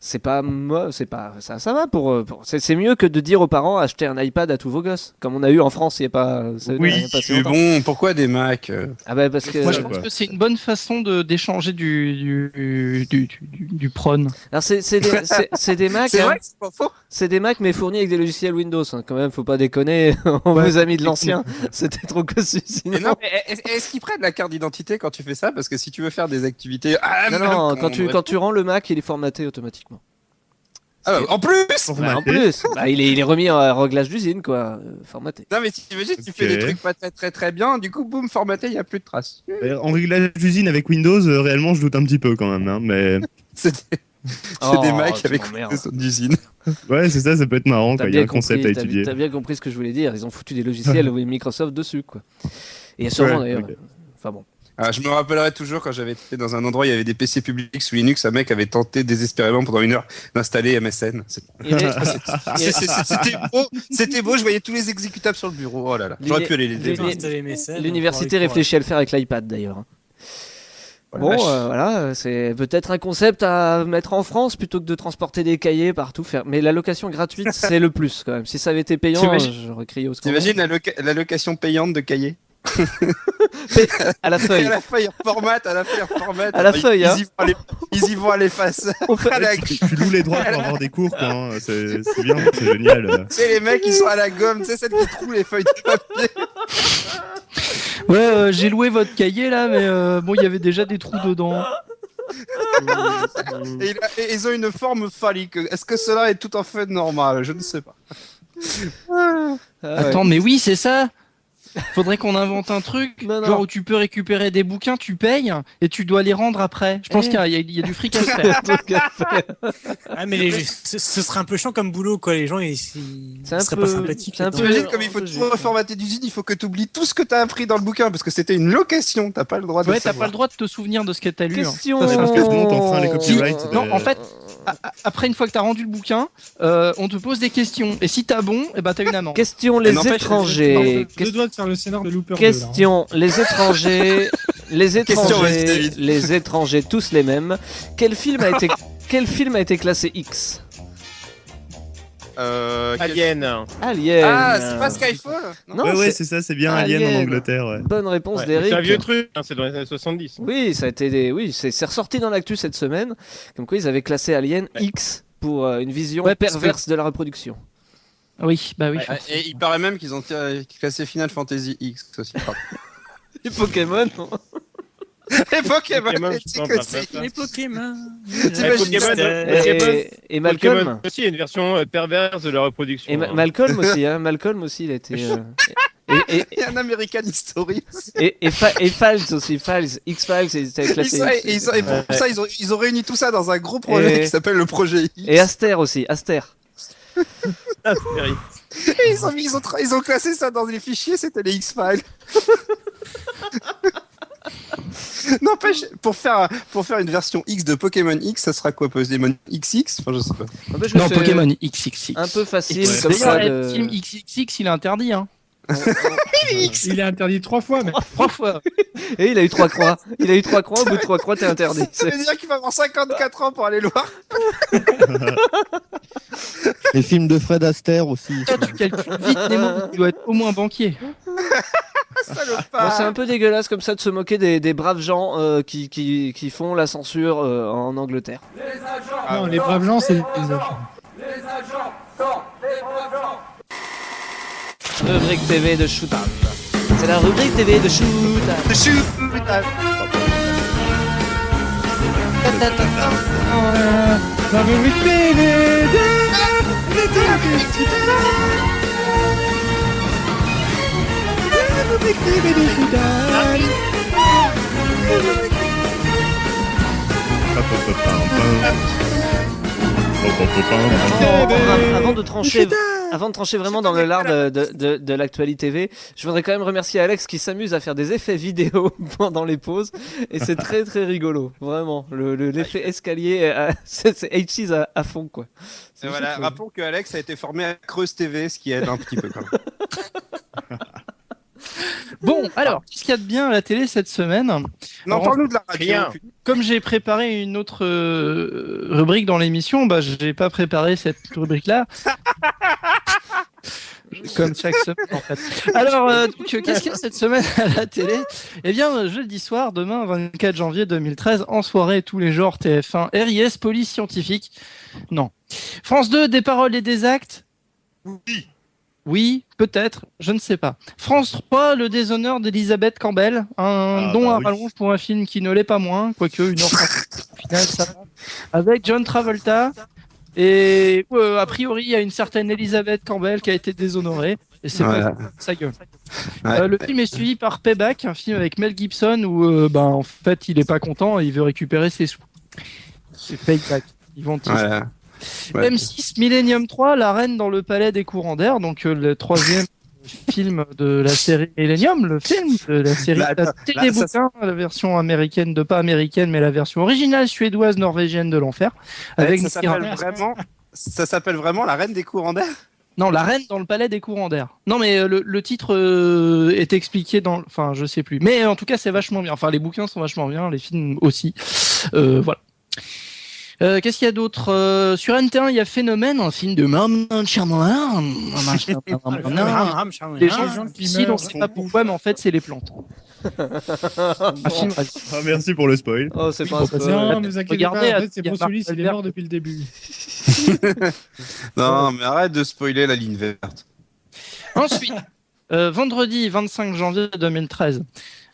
Speaker 1: C'est pas. C'est pas. Ça va pour. C'est mieux que de dire aux parents achetez un iPad à tous vos gosses. Comme on a eu en France il y a pas. il y a pas si
Speaker 3: mais
Speaker 1: longtemps.
Speaker 3: bon, pourquoi des Macs?
Speaker 1: Ah bah parce que.
Speaker 5: Moi, je
Speaker 8: Ouais,
Speaker 5: pense
Speaker 8: quoi.
Speaker 5: que c'est une bonne façon d'échanger du prône.
Speaker 1: Alors c'est des Mac.
Speaker 3: C'est
Speaker 1: hein.
Speaker 3: vrai que c'est pas faux.
Speaker 1: C'est des Mac mais fournis avec des logiciels Windows. Hein. Quand même, faut pas déconner. On vous a mis de l'ancien. C'était trop cossu sinon.
Speaker 3: Mais non, mais est-ce qu'ils prennent la carte d'identité quand tu fais ça? Parce que si tu veux faire des activités. Ah,
Speaker 1: Non,
Speaker 3: mais
Speaker 1: non,
Speaker 3: le con,
Speaker 1: quand tu rends le Mac, il est formaté automatiquement.
Speaker 3: Ah, en plus!
Speaker 1: Bah, en plus, bah, il est remis en réglage d'usine, quoi, formaté.
Speaker 3: Non, mais si tu imagines, tu
Speaker 8: Ok.
Speaker 3: fais des trucs pas très bien, du coup, boum, formaté, il n'y a plus de traces.
Speaker 8: En réglage d'usine avec Windows, réellement, je doute un petit peu quand même. Hein, mais
Speaker 3: C'est des,
Speaker 1: Oh,
Speaker 3: des Macs
Speaker 1: tu
Speaker 3: avec
Speaker 1: m'emmerdes.
Speaker 3: Windows d'usine.
Speaker 8: ouais, c'est ça peut être marrant.
Speaker 1: T'as
Speaker 8: Quoi. Il y a
Speaker 1: bien
Speaker 8: un concept
Speaker 1: compris,
Speaker 8: à étudier.
Speaker 1: t'as bien compris ce que je voulais dire. Ils ont foutu des logiciels Microsoft dessus, quoi. Et il y a sûrement
Speaker 8: Ouais,
Speaker 1: d'ailleurs.
Speaker 8: ok.
Speaker 1: Enfin bon.
Speaker 3: Ah, je me rappellerai toujours quand j'avais été dans un endroit, il y avait des PC publics sous Linux, un mec avait tenté désespérément pendant 1 heure d'installer MSN.
Speaker 1: Il est-
Speaker 3: C'était beau, je voyais tous les exécutables sur le bureau. Oh là là, j'aurais pu aller les
Speaker 1: L'uni-
Speaker 3: aider.
Speaker 1: L'université réfléchit à le faire avec l'iPad d'ailleurs. Bon, voilà, c'est peut-être un concept à mettre en France plutôt que de transporter des cahiers partout. Mais la location gratuite, c'est le plus quand même. Si ça avait été payant, j'aurais crié au scandale.
Speaker 3: T'imagines la location payante de cahiers?
Speaker 1: À la feuille.
Speaker 3: À la feuille, format, à la
Speaker 1: feuille,
Speaker 3: ils,
Speaker 1: hein.
Speaker 3: ils y vont à l'efface.
Speaker 1: On fait-
Speaker 3: À la-
Speaker 8: Tu loues les droits pour avoir des cours, quoi. Hein. C'est bien, c'est génial.
Speaker 3: Tu sais, les mecs, ils sont à la gomme, tu sais, celles qui trouent les feuilles de papier.
Speaker 5: Ouais, j'ai loué votre cahier là, mais bon, il y avait déjà des trous dedans.
Speaker 3: Et ils ont une forme phallique. Est-ce que cela est tout à fait normal? Je ne sais pas.
Speaker 1: Ah ouais.
Speaker 5: Attends, mais oui, c'est ça. Faudrait qu'on invente un truc,
Speaker 1: Non, non.
Speaker 5: genre où tu peux récupérer des bouquins, tu payes et tu dois les rendre après. Je pense
Speaker 1: Eh.
Speaker 5: qu'il y a du fric à se faire.
Speaker 6: Ah, mais ce serait un peu chiant comme boulot, quoi. Les gens, ils
Speaker 1: C'est un
Speaker 6: seraient
Speaker 1: peu-
Speaker 6: pas sympathiques.
Speaker 1: c'est un peu-
Speaker 3: T'imagines comme il faut tout reformater d'usine, il faut que tu oublies tout ce que t'as appris dans le bouquin parce que c'était une location, t'as pas le droit de
Speaker 5: Ouais, t'as
Speaker 3: savoir.
Speaker 5: pas le droit de te souvenir de ce que t'as lu. hein.
Speaker 1: Question.
Speaker 8: Ça, c'est parce que sinon, t'enfreins les copyrights.
Speaker 5: Si- non, en fait, après une fois que t'as rendu le bouquin, on te pose des questions. Et si t'as bon, et ben t'as une amende.
Speaker 1: Question les
Speaker 3: n'empêche,
Speaker 1: étrangers.
Speaker 4: Je dois te faire le scénar de Looper 2, là, hein.
Speaker 1: Question les étrangers.
Speaker 3: Question, vas-y, David.
Speaker 1: Les étrangers, tous les mêmes. Quel film a été classé X?
Speaker 2: Alien.
Speaker 1: Alien.
Speaker 3: Ah, c'est pas Skyfall?
Speaker 1: Non,
Speaker 8: ouais,
Speaker 1: c'est-
Speaker 8: c'est ça, c'est bien Alien en Angleterre. Ouais.
Speaker 1: Bonne réponse
Speaker 2: Ouais,
Speaker 1: d'Eric.
Speaker 2: c'est un vieux truc, hein, c'est dans les années 70.
Speaker 1: Oui, ça a été c'est ressorti dans l'actu cette semaine. Comme quoi ils avaient classé Alien X pour une vision
Speaker 5: Ouais, parce
Speaker 1: perverse de la reproduction.
Speaker 5: Oui, bah oui.
Speaker 3: Ouais, et il paraît même qu'ils ont classé Final Fantasy X aussi. Pardon.
Speaker 1: Les Pokémon.
Speaker 3: Les Pokémon,
Speaker 2: Pokémon,
Speaker 3: c'est
Speaker 2: non,
Speaker 3: que
Speaker 2: pas
Speaker 3: c'est.
Speaker 2: ça.
Speaker 6: Les Pokémon.
Speaker 3: T'imagines ça
Speaker 1: Et Malcolm.
Speaker 2: Pokémon aussi, il y a une version perverse de la reproduction.
Speaker 1: Et Malcolm aussi, hein. Malcolm aussi, il a été.
Speaker 3: Il y a un American History.
Speaker 1: Et Files aussi, Files, X-Files, c'était classé.
Speaker 3: Et pour ça, ils ont réuni tout ça dans un gros projet
Speaker 1: Et-
Speaker 3: qui s'appelle le projet X.
Speaker 1: Et Aster aussi, Aster.
Speaker 2: Ah, c'est terrible.
Speaker 3: Et ils ont classé ça dans les fichiers, c'était les X-Files. N'empêche, pour faire une version X de Pokémon X, ça sera quoi? Pokémon XX? Enfin, je sais pas.
Speaker 1: N'empêche que
Speaker 5: Non,
Speaker 1: c'est
Speaker 5: Pokémon XXX.
Speaker 1: Un peu facile
Speaker 8: Ouais.
Speaker 1: comme ça.
Speaker 5: D'ailleurs, le
Speaker 1: De...
Speaker 5: film XXX, il est interdit. Hein.
Speaker 4: Il est interdit 3 fois, mais
Speaker 5: 3 fois.
Speaker 1: Et il a eu 3 croix. Il a eu 3 croix, au bout de 3 croix, t'es interdit.
Speaker 3: Ça veut dire qu'il va avoir 54 ans pour aller le voir.
Speaker 9: Les films de Fred Astaire aussi.
Speaker 5: Toi, tu calcules vite, Nemo, tu dois être au moins banquier.
Speaker 1: Bon, c'est un peu dégueulasse comme ça de se moquer des braves gens qui font la censure en Angleterre.
Speaker 4: non, les braves gens, c'est les agents.
Speaker 1: Rubrique TV de Shootout. C'est la rubrique TV de Shootout.
Speaker 4: La rubrique TV de... La rubrique TV de Shootout.
Speaker 1: Avant de trancher vraiment dans le lard de l'actualité TV, je voudrais quand même remercier Alex qui s'amuse à faire des effets vidéo pendant les pauses et c'est très très rigolo, vraiment. L'effet escalier, c'est H6 à fond quoi.
Speaker 3: Et voilà, rappelons que Alex a été formé à Creuse TV, ce qui aide un petit peu quand même.
Speaker 5: Bon, alors, qu'est-ce qu'il y a de bien à la télé cette semaine?
Speaker 3: Non, parle-nous de la radio.
Speaker 2: Rien.
Speaker 5: Comme j'ai préparé une autre rubrique dans l'émission, bah, j'ai pas préparé cette rubrique-là. Comme chaque semaine, en fait. Alors, donc, qu'est-ce qu'il y a cette semaine à la télé? Eh bien, jeudi soir, demain, 24 janvier 2013, en soirée, tous les genres, TF1, RIS, police scientifique. Non. France 2, des paroles et des actes. Oui, peut-être, je ne sais pas. France 3, le déshonneur d'Elisabeth Campbell, un don à rallonge pour un film qui ne l'est pas moins, quoique une heure au final, ça va. Avec John Travolta, et a priori, il y a une certaine Elisabeth Campbell qui a été déshonorée, et c'est pas sa gueule. Le film est suivi par Payback, un film avec Mel Gibson, où en fait, il est pas content et il veut récupérer ses sous. C'est Payback, ils vont tirer. Ouais. M6 Millennium 3, La Reine dans le Palais des Courants d'Air, donc le troisième film de la série Millennium, le film de la série des bouquins, la version américaine pas américaine, mais la version originale suédoise norvégienne de l'enfer. Avec
Speaker 3: ça s'appelle vraiment La Reine des Courants d'Air?
Speaker 5: Non, La Reine dans le Palais des Courants d'Air. Non, mais le titre est expliqué dans... Enfin, je sais plus. Mais en tout cas, c'est vachement bien. Enfin, les bouquins sont vachement bien, les films aussi. Voilà. Qu'est-ce qu'il y a d'autre? Sur NT1, il y a Phénomène, un film de Maman Shyamalan. Les gens ici, on ne sait pas pourquoi, mais en fait, c'est les plantes.
Speaker 8: Merci pour le spoil.
Speaker 1: Oh, c'est pas un spoil.
Speaker 4: Non, mais vous inquiétez pas, en fait, c'est Bruce Willis, il est mort depuis le début.
Speaker 3: Non, mais arrête de spoiler la ligne verte.
Speaker 5: Ensuite, vendredi 25 janvier 2013.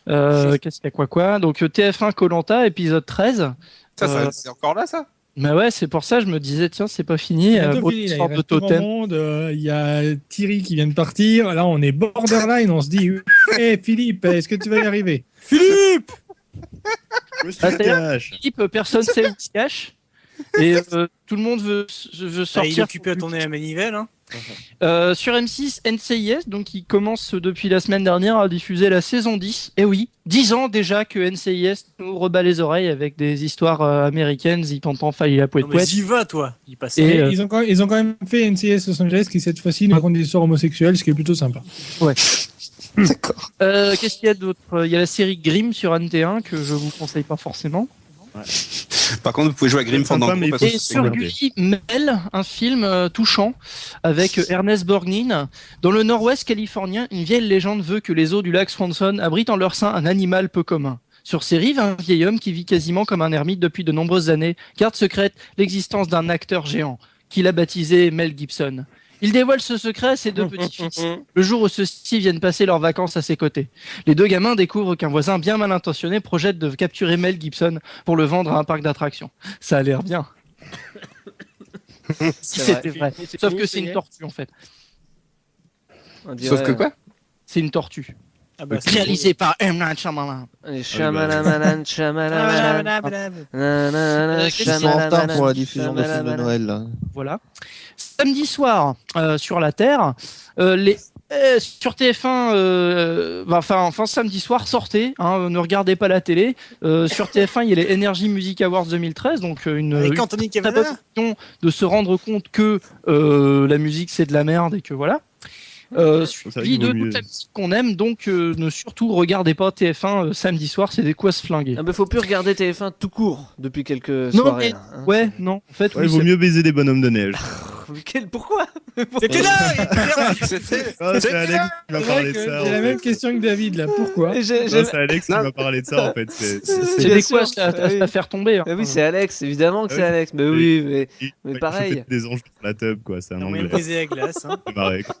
Speaker 5: Qu'est-ce qu'il y a quoi? Donc TF1 Koh-Lanta, épisode 13.
Speaker 3: Ça c'est encore là, ça?
Speaker 5: Bah ouais, c'est pour ça je me disais tiens, c'est pas fini.
Speaker 4: Il y a de totem. Il y a Thierry qui vient de partir. Là, on est borderline. On se dit, Philippe, est-ce que tu vas y arriver? Philippe.
Speaker 5: Philippe, personne sait où il se cache. Et tout le monde veut sortir.
Speaker 6: Il est occupé à tourner la manivelle. Hein.
Speaker 5: Sur M6, NCIS, donc qui commence depuis la semaine dernière à diffuser la saison 10. Et oui, 10 ans déjà que NCIS nous rebat les oreilles avec des histoires américaines, Zipantan, Fali la pouette pouette.
Speaker 6: J'y vas, toi.
Speaker 4: Ils ont quand même fait NCIS Los Angeles qui cette fois-ci nous raconte des histoires homosexuelles, ce qui est plutôt sympa.
Speaker 5: Ouais. D'accord. Qu'est-ce qu'il y a d'autre? Il y a la série Grimm sur NT1 que je vous conseille pas forcément.
Speaker 3: Ouais. Par contre, vous pouvez jouer à Grim Fandango.
Speaker 5: Et sur Gulli, Mel, un film touchant avec Ernest Borgnine. Dans le nord-ouest californien, une vieille légende veut que les eaux du lac Swanson abritent en leur sein un animal peu commun. Sur ces rives, un vieil homme qui vit quasiment comme un ermite depuis de nombreuses années garde secrète l'existence d'un acteur géant, qu'il a baptisé Mel Gibson. Il dévoile ce secret à ses deux petits-fils, le jour où ceux-ci viennent passer leurs vacances à ses côtés. Les deux gamins découvrent qu'un voisin bien mal intentionné projette de capturer Mel Gibson pour le vendre à un parc d'attractions. Ça a l'air bien. Si c'était vrai. Sauf que c'est une tortue, en fait.
Speaker 3: Sauf que quoi?
Speaker 5: C'est une tortue. Réalisé par M. Night Shyamalan.
Speaker 9: Shyamalan. Ils sont en retard pour la diffusion des films de Noël. Là.
Speaker 5: Voilà. Samedi soir, sur la Terre, sur TF1, enfin samedi soir, sortez, ne regardez pas la télé. Sur TF1, il y a les Energy Music Awards 2013, donc une occasion de se rendre compte que la musique c'est de la merde et que voilà. Suivi de toute la musique qu'on aime, donc ne surtout regardez pas TF1 samedi soir, c'est des coups à se flinguer.
Speaker 1: Ah bah faut plus regarder TF1 tout court depuis quelques
Speaker 5: Non,
Speaker 1: soirées.
Speaker 5: mais, ouais, non, en fait,
Speaker 8: Il vaut mieux baiser des bonhommes de neige.
Speaker 1: Pourquoi
Speaker 6: C'était là.
Speaker 3: C'était
Speaker 8: C'est Alex qui m'a parlé de ça.
Speaker 4: J'ai la même question que David là. Pourquoi
Speaker 8: C'est Alex qui m'a parlé de ça en fait.
Speaker 5: c'est des coups à faire tomber. Hein.
Speaker 1: Ah oui, c'est Alex, évidemment que c'est Alex. Mais oui, mais pareil.
Speaker 8: Des anges sur la tub, quoi. C'est un
Speaker 6: On va
Speaker 8: anglais.
Speaker 6: briser la glace. Hein.
Speaker 8: C'est marré, quoi.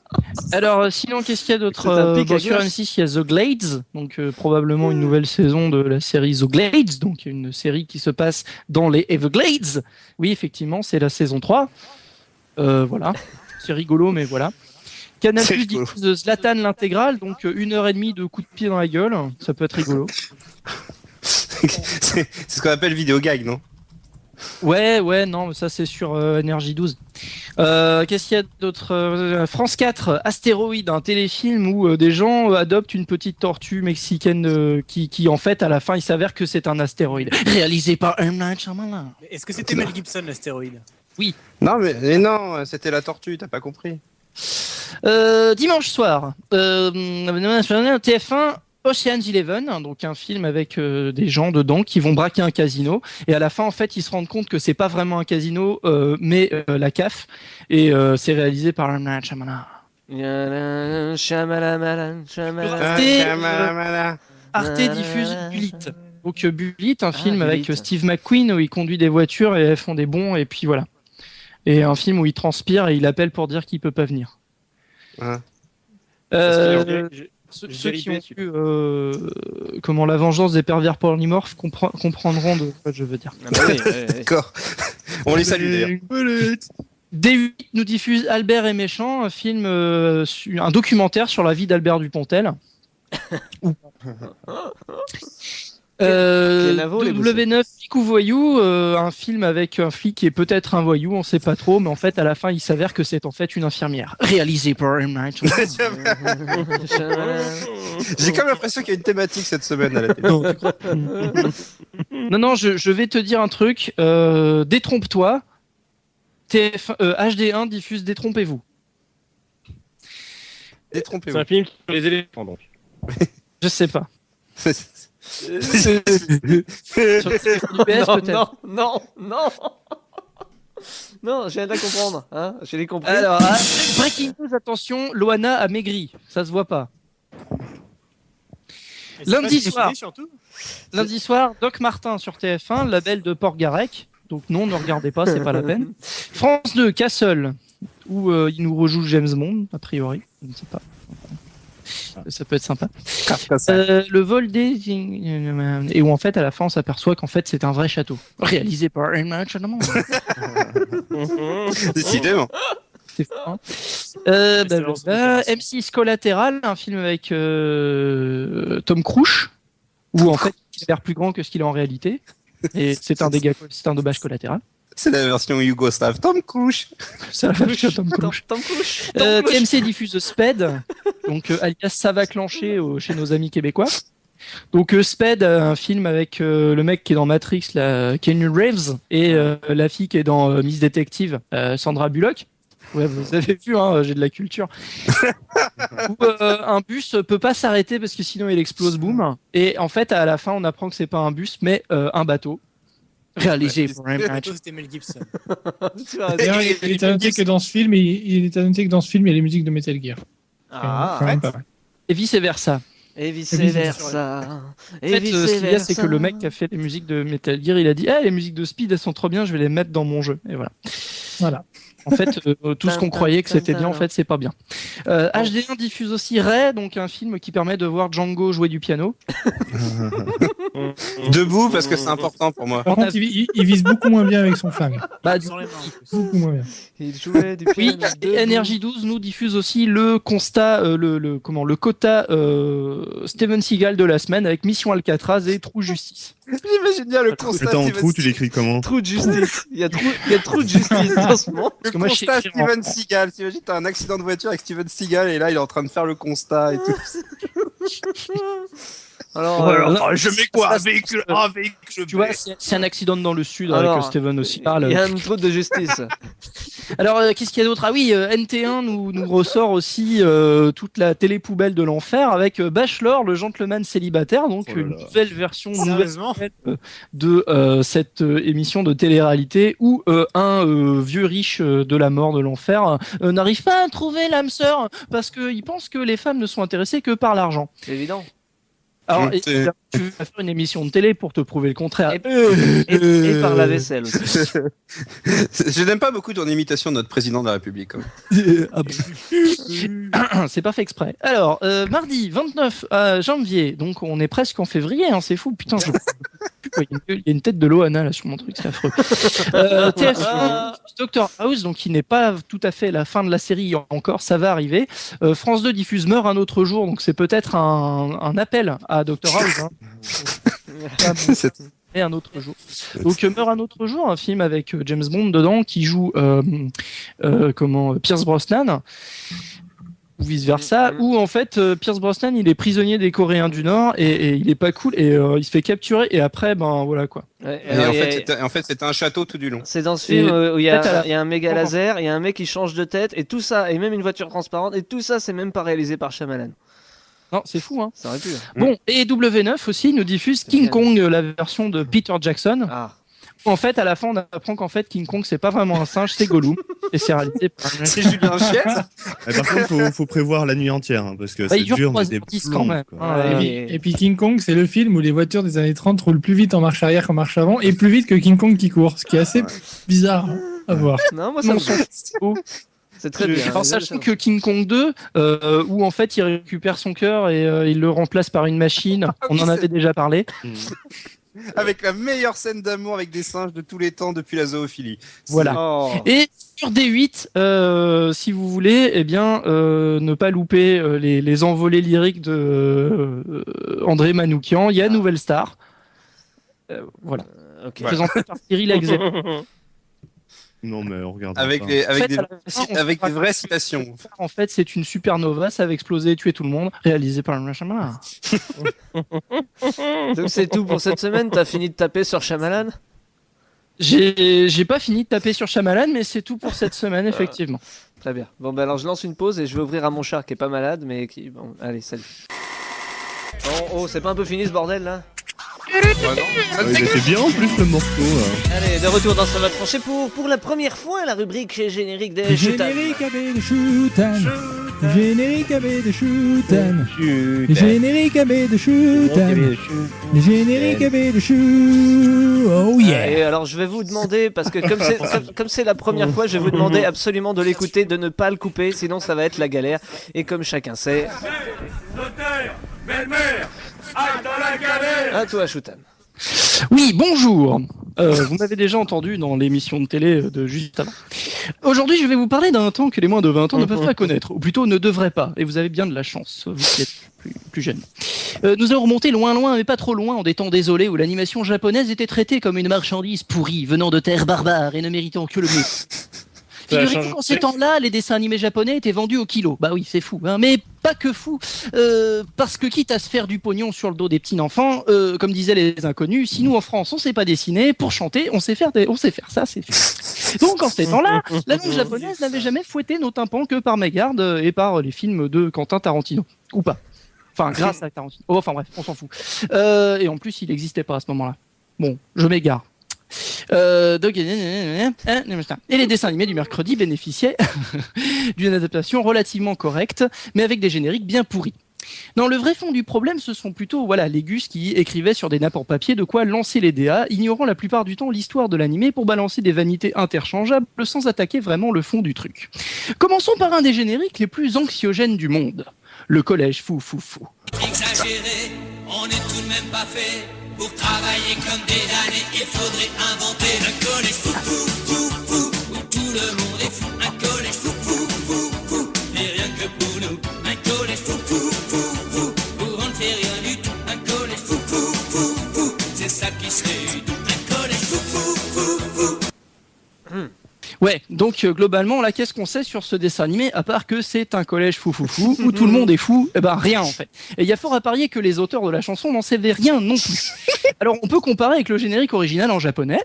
Speaker 5: Alors, sinon, qu'est-ce qu'il y a d'autre
Speaker 1: C'est un pic à
Speaker 5: sur
Speaker 1: glace.
Speaker 5: M6, il y a The Glades, donc probablement une nouvelle saison de la série The Glades, donc une série qui se passe dans les Everglades. Oui, effectivement, c'est la saison 3. Voilà, c'est rigolo, mais voilà. Canal
Speaker 3: C'est
Speaker 5: Plus
Speaker 3: rigolo.
Speaker 5: diffuse Zlatan l'intégrale, donc 1h30 de coups de pied dans la gueule, ça peut être rigolo.
Speaker 3: c'est ce qu'on appelle vidéo gag, non?
Speaker 5: Ouais, non, mais ça c'est sur Énergie 12. Qu'est-ce qu'il y a d'autre France 4, Astéroïde, un téléfilm où des gens adoptent une petite tortue mexicaine qui en fait à la fin il s'avère que c'est un astéroïde. Réalisé par M. Night Shyamalan.
Speaker 6: Mais est-ce que c'était Mel Gibson l'astéroïde?
Speaker 3: Non, mais non, c'était la tortue, t'as pas compris.
Speaker 5: Dimanche soir, TF1 Ocean's 11, donc un film avec des gens dedans qui vont braquer un casino et à la fin en fait ils se rendent compte que c'est pas vraiment un casino mais la CAF et c'est réalisé par M. Night Shyamalan. Arte diffuse Bullitt. Donc Bullitt, un film avec
Speaker 1: Bullitt.
Speaker 5: Steve McQueen où il conduit des voitures et elles font des bonds et puis voilà. Et un film où il transpire et il appelle pour dire qu'il peut pas venir.
Speaker 3: Ah.
Speaker 5: Ceux qui ont vu comment la vengeance des pervers polymorphes comprendront de quoi je veux dire.
Speaker 1: Ah bah oui,
Speaker 3: D'accord. On les salue d'ailleurs.
Speaker 5: D8 nous diffuse Albert est méchant, un film, un documentaire sur la vie d'Albert Dupontel.
Speaker 1: Quel avo, les
Speaker 5: W9 Flic ou voyou, un film avec un flic qui est peut-être un voyou, on sait pas trop, mais en fait à la fin il s'avère que c'est en fait une infirmière. Réalisé par M. Night Shyamalan.
Speaker 3: J'ai quand même l'impression qu'il y a une thématique cette semaine à la télé.
Speaker 5: Non, je vais te dire un truc. Détrompe-toi. HD1 diffuse Détrompez-vous.
Speaker 2: C'est
Speaker 3: Détrompez-vous.
Speaker 2: un film sur les éléphants, donc.
Speaker 5: Je sais pas. Sur le téléphone du PS,
Speaker 1: non,
Speaker 5: peut-être.
Speaker 1: non. Non, j'ai rien à comprendre. Hein, je l'ai compris.
Speaker 5: Alors, breaking news, attention, Loana a maigri. Ça se voit pas.
Speaker 6: Et c'est
Speaker 5: Lundi
Speaker 6: pas suicidé,
Speaker 5: soir.
Speaker 6: surtout.
Speaker 5: Lundi soir, Doc Martin sur TF1, label de Port-Garec. Donc non, ne regardez pas, c'est pas la peine. France 2, Castle, où il nous rejoue James Bond, a priori. Je ne sais pas. Ça peut être sympa. Le vol des... Et où en fait, à la fin, on s'aperçoit qu'en fait, c'est un vrai château. Réalisé par M. Night Shyamalan.
Speaker 3: Décidément.
Speaker 5: C'est fou, hein. M6 Collatéral, un film avec Tom Cruise, où en fait, il a l'air plus grand que ce qu'il est en réalité. Et c'est un dommage collatéral.
Speaker 3: C'est la version yougoslave. Tom Cruise.
Speaker 5: C'est la version Tom Cruise. TMC diffuse Sped, donc alias ça va clencher chez nos amis québécois. Donc Sped, un film avec le mec qui est dans Matrix, Keanu Reeves, et la fille qui est dans Miss Detective, Sandra Bullock. Ouais, vous avez vu, hein, j'ai de la culture. Où un bus peut pas s'arrêter parce que sinon il explose, boum. Et en fait, à la fin, on apprend que c'est pas un bus, mais un bateau. Réalisé pour M. Night.
Speaker 6: C'était Mel Gibson.
Speaker 4: D'ailleurs, il est annoté que dans ce film, il est annoté que dans ce film, il y a les musiques de Metal Gear.
Speaker 1: Ah,
Speaker 4: Quand même pas mal.
Speaker 5: Et vice versa.
Speaker 1: et vice versa.
Speaker 5: En fait, ce qu'il y a, c'est que le mec qui a fait les musiques de Metal Gear, il a dit les musiques de Speed, elles sont trop bien, je vais les mettre dans mon jeu. Et voilà.
Speaker 4: Voilà.
Speaker 5: En fait, tout ce qu'on croyait que c'était bien, en fait, c'est pas bien. HD1 diffuse aussi Ray, donc un film qui permet de voir Django jouer du piano.
Speaker 3: Debout parce que c'est important pour moi.
Speaker 4: Par contre, il vise beaucoup moins bien avec son flingue.
Speaker 6: Sans les mains, en plus.
Speaker 4: Beaucoup moins bien.
Speaker 1: Il jouait du
Speaker 5: Oui,
Speaker 1: piano.
Speaker 5: et Énergie 12 nous diffuse aussi le constat, le quota Steven Seagal de la semaine avec Mission Alcatraz et True Justice.
Speaker 3: J'imagine bien le constat.
Speaker 8: Attends,
Speaker 3: Steven
Speaker 8: trou, tu l'écris comment?
Speaker 1: Trou de justice. Il y a trop de justice dans ce monde.
Speaker 3: Le
Speaker 5: que moi, je sais
Speaker 3: constat
Speaker 5: écrire en
Speaker 3: Steven Seagal. T'imagines, t'as un accident de voiture avec Steven Seagal et là, il est en train de faire le constat et tout.
Speaker 1: Alors,
Speaker 3: je mets quoi avec
Speaker 5: tu vois, c'est un accident dans le sud
Speaker 1: Alors,
Speaker 5: avec Steven aussi parle.
Speaker 1: il y a une faute de justice.
Speaker 5: Alors, qu'est-ce qu'il y a d'autre? Ah oui, NT1 nous ressort aussi toute la télé poubelle de l'enfer avec Bachelor, le gentleman célibataire, donc une nouvelle version de cette émission de télé-réalité où un vieux riche de la mort de l'enfer n'arrive pas à trouver l'âme sœur parce qu'il pense que les femmes ne sont intéressées que par l'argent.
Speaker 1: C'est évident.
Speaker 5: Alors, tu vas faire une émission de télé pour te prouver le contraire.
Speaker 1: Et par la vaisselle aussi.
Speaker 3: Je n'aime pas beaucoup ton imitation de notre président de la République. Quand même.
Speaker 5: Ah bon. C'est pas fait exprès. Alors, mardi 29 janvier, donc on est presque en février, hein, c'est fou. Putain, il y a une tête de Loana là sur mon truc, c'est affreux. TF1, Dr House, donc qui n'est pas tout à fait la fin de la série encore, ça va arriver. France 2 diffuse Meurt un autre jour, donc c'est peut-être un appel à Dr House. Hein. Et un autre jour. Donc Meurt un autre jour, un film avec James Bond dedans qui joue Pierce Brosnan. Ou vice versa, où en fait Pierce Brosnan il est prisonnier des Coréens du Nord et il est pas cool et il se fait capturer et après ben voilà quoi.
Speaker 1: Ouais,
Speaker 3: et en fait c'était un château tout du long.
Speaker 1: C'est dans ce film où il y a un méga laser, il y a un mec qui change de tête et tout ça, et même une voiture transparente, et tout ça c'est même pas réalisé par Shyamalan.
Speaker 5: Non, c'est fou, hein.
Speaker 1: Ça aurait pu.
Speaker 5: Bon, et W9 aussi nous diffuse King Kong, la version de Peter Jackson.
Speaker 1: Ah.
Speaker 5: En fait, à la fin, on apprend qu'en fait, King Kong, c'est pas vraiment un singe, c'est Gollum. Et c'est réalisé par...
Speaker 3: C'est Julien Chiez.
Speaker 8: Par contre, faut prévoir la nuit entière, hein, parce que c'est dur, mais des
Speaker 5: quand même.
Speaker 4: Et puis King Kong, c'est le film où les voitures des années 30 roulent plus vite en marche arrière qu'en marche avant, et plus vite que King Kong qui court, ce qui est assez bizarre à voir.
Speaker 1: Non, moi ça me c'est très bien.
Speaker 5: En sachant que King Kong 2, où en fait il récupère son cœur et il le remplace par une machine, on en avait déjà parlé.
Speaker 3: Avec la meilleure scène d'amour avec des singes de tous les temps depuis la zoophilie.
Speaker 5: Voilà.
Speaker 1: Oh.
Speaker 5: Et sur D8, si vous voulez, eh bien, ne pas louper les envolées lyriques de André Manoukian, il y a Nouvelle Star. Voilà.
Speaker 1: Okay.
Speaker 5: Présenté par Cyril Axel.
Speaker 8: Non, mais on regarde.
Speaker 3: Avec des vraies citations.
Speaker 5: En fait, c'est une supernova, ça va exploser et tuer tout le monde, réalisé par le Shyamalan.
Speaker 1: Donc c'est tout pour cette semaine. T'as fini de taper sur Shyamalan?
Speaker 5: J'ai pas fini de taper sur Shyamalan, mais c'est tout pour cette semaine, effectivement.
Speaker 1: Très bien. Bon, bah alors je lance une pause et je vais ouvrir à mon char qui est pas malade, mais qui. Bon, allez, salut. Oh, c'est pas un peu fini ce bordel là?
Speaker 8: Il était bien en plus le morceau.
Speaker 1: Allez, de retour dans ce va trancher pour la première fois la rubrique générique des Shootan.
Speaker 4: Générique AB de Shootan. Générique AB de Shootan. Générique AB de Shootan. Générique AB de Shootan. Oh yeah.
Speaker 1: Et alors je vais vous demander, parce que comme c'est la première fois, je vais vous demander absolument de l'écouter, de ne pas le couper, sinon ça va être la galère. Et comme chacun sait...
Speaker 10: Notaire, belle-mère, aille dans la galère.
Speaker 1: À toi, Shootan.
Speaker 5: Oui, bonjour. Vous m'avez déjà entendu dans l'émission de télé de juste avant. Aujourd'hui, je vais vous parler d'un temps que les moins de 20 ans ne peuvent pas connaître, ou plutôt ne devraient pas. Et vous avez bien de la chance, vous qui êtes plus jeune. Nous allons remonter loin, mais pas trop loin, en des temps désolés où l'animation japonaise était traitée comme une marchandise pourrie, venant de terres barbares et ne méritant que le mieux. Figurez-vous qu'en ces temps-là, les dessins animés japonais étaient vendus au kilo. Bah oui, c'est fou, hein, mais pas que fou. Parce que quitte à se faire du pognon sur le dos des petits enfants, comme disaient les inconnus, si nous en France on sait pas dessiner, pour chanter, on sait faire ça, c'est fou. Donc en ces temps-là, la langue japonaise n'avait jamais fouetté nos tympans que par mégarde et par les films de Quentin Tarantino. Ou pas. Enfin, grâce à Tarantino. Oh, enfin bref, on s'en fout. Et en plus, il n'existait pas à ce moment-là. Bon, je m'égare. Et les dessins animés du mercredi bénéficiaient d'une adaptation relativement correcte, mais avec des génériques bien pourris. Non, le vrai fond du problème, ce sont plutôt les gus qui écrivaient sur des nappes en papier de quoi lancer les DA, ignorant la plupart du temps l'histoire de l'animé pour balancer des vanités interchangeables sans attaquer vraiment le fond du truc. Commençons par un des génériques les plus anxiogènes du monde. Le collège fou.
Speaker 7: Exagéré, on n'est tout de même pas fait. Pour travailler comme des damnés, il faudrait inventer un collège fou, où tout le monde est fou. Un collège fou, et rien que pour nous. Un collège fou, où on ne fait rien du tout. Un collège fou, c'est ça qui serait doux. Un collège fou.
Speaker 5: Ouais, donc globalement, là, qu'est-ce qu'on sait sur ce dessin animé, à part que c'est un collège fou où tout le monde est fou? Eh ben rien en fait. Et il y a fort à parier que les auteurs de la chanson n'en savaient rien non plus. Alors on peut comparer avec le générique original en japonais.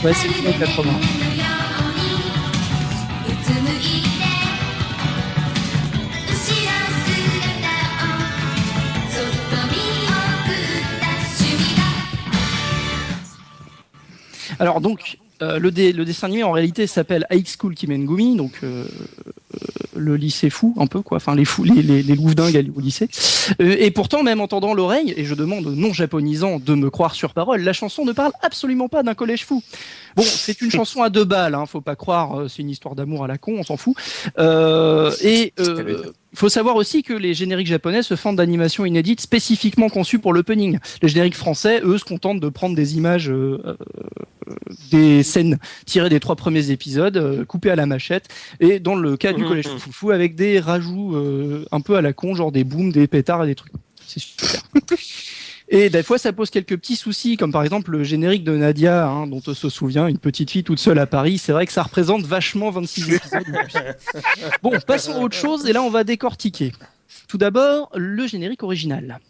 Speaker 5: Ouais, c'est les années 80. Alors donc, le dessin animé en réalité s'appelle High School Kimengumi, donc le lycée fou un peu quoi, enfin les fous, les louvdingues au lycée. Et pourtant, même en tendant l'oreille, et je demande aux non-japonisants de me croire sur parole, la chanson ne parle absolument pas d'un collège fou. Bon, c'est une chanson à 2 balles, hein, faut pas croire, c'est une histoire d'amour à la con, on s'en fout. Faut savoir aussi que les génériques japonais se fendent d'animations inédites spécifiquement conçues pour l'opening. Les génériques français, eux, se contentent de prendre des images, des scènes tirées des 3 premiers épisodes, coupées à la machette, et dans le cas du collège foufou, avec des rajouts un peu à la con, genre des booms, des pétards et des trucs. C'est super. Et des fois, ça pose quelques petits soucis, comme par exemple le générique de Nadia, hein, dont on se souvient, une petite fille toute seule à Paris. C'est vrai que ça représente vachement 26 épisodes. Bon, passons à autre chose, et là, on va décortiquer. Tout d'abord, le générique original.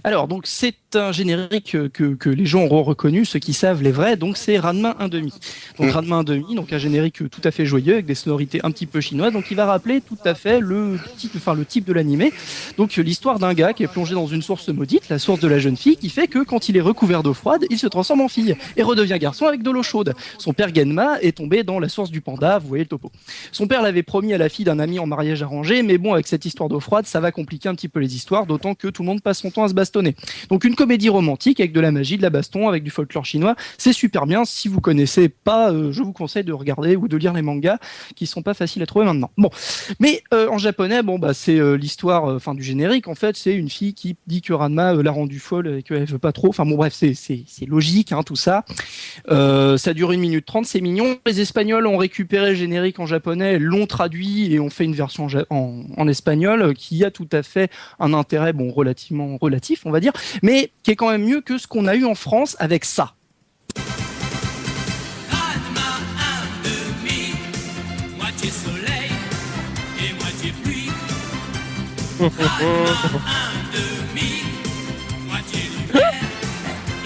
Speaker 5: Alors, donc, c'est un générique que les gens auront reconnu, ceux qui savent les vrais, donc c'est Ranma 1/2. Donc, Ranma 1/2, donc un générique tout à fait joyeux, avec des sonorités un petit peu chinoises, donc il va rappeler tout à fait le type de l'animé. Donc, l'histoire d'un gars qui est plongé dans une source maudite, la source de la jeune fille, qui fait que quand il est recouvert d'eau froide, il se transforme en fille et redevient garçon avec de l'eau chaude. Son père Genma est tombé dans la source du panda, vous voyez le topo. Son père l'avait promis à la fille d'un ami en mariage arrangé, mais bon, avec cette histoire d'eau froide, ça va compliquer un petit peu les histoires, d'autant que tout le monde passe son temps à se bastonner. Donc une comédie romantique avec de la magie, de la baston, avec du folklore chinois, c'est super bien. Si vous connaissez pas, je vous conseille de regarder ou de lire les mangas qui sont pas faciles à trouver maintenant. Bon, mais en japonais, bon bah c'est l'histoire, du générique en fait, c'est une fille qui dit que Ranma l'a rendue folle et qu'elle veut pas trop. Enfin bon bref, c'est logique hein, tout ça. Ça dure 1 minute 30, c'est mignon. Les Espagnols ont récupéré le générique en japonais, l'ont traduit et ont fait une version en espagnol qui a tout à fait un intérêt relativement relatif, on va dire, mais qui est quand même mieux que ce qu'on a eu en France avec ça.
Speaker 7: Ranma 1/2, moitié soleil et moitié pluie. Ranma 1/2, moitié lumière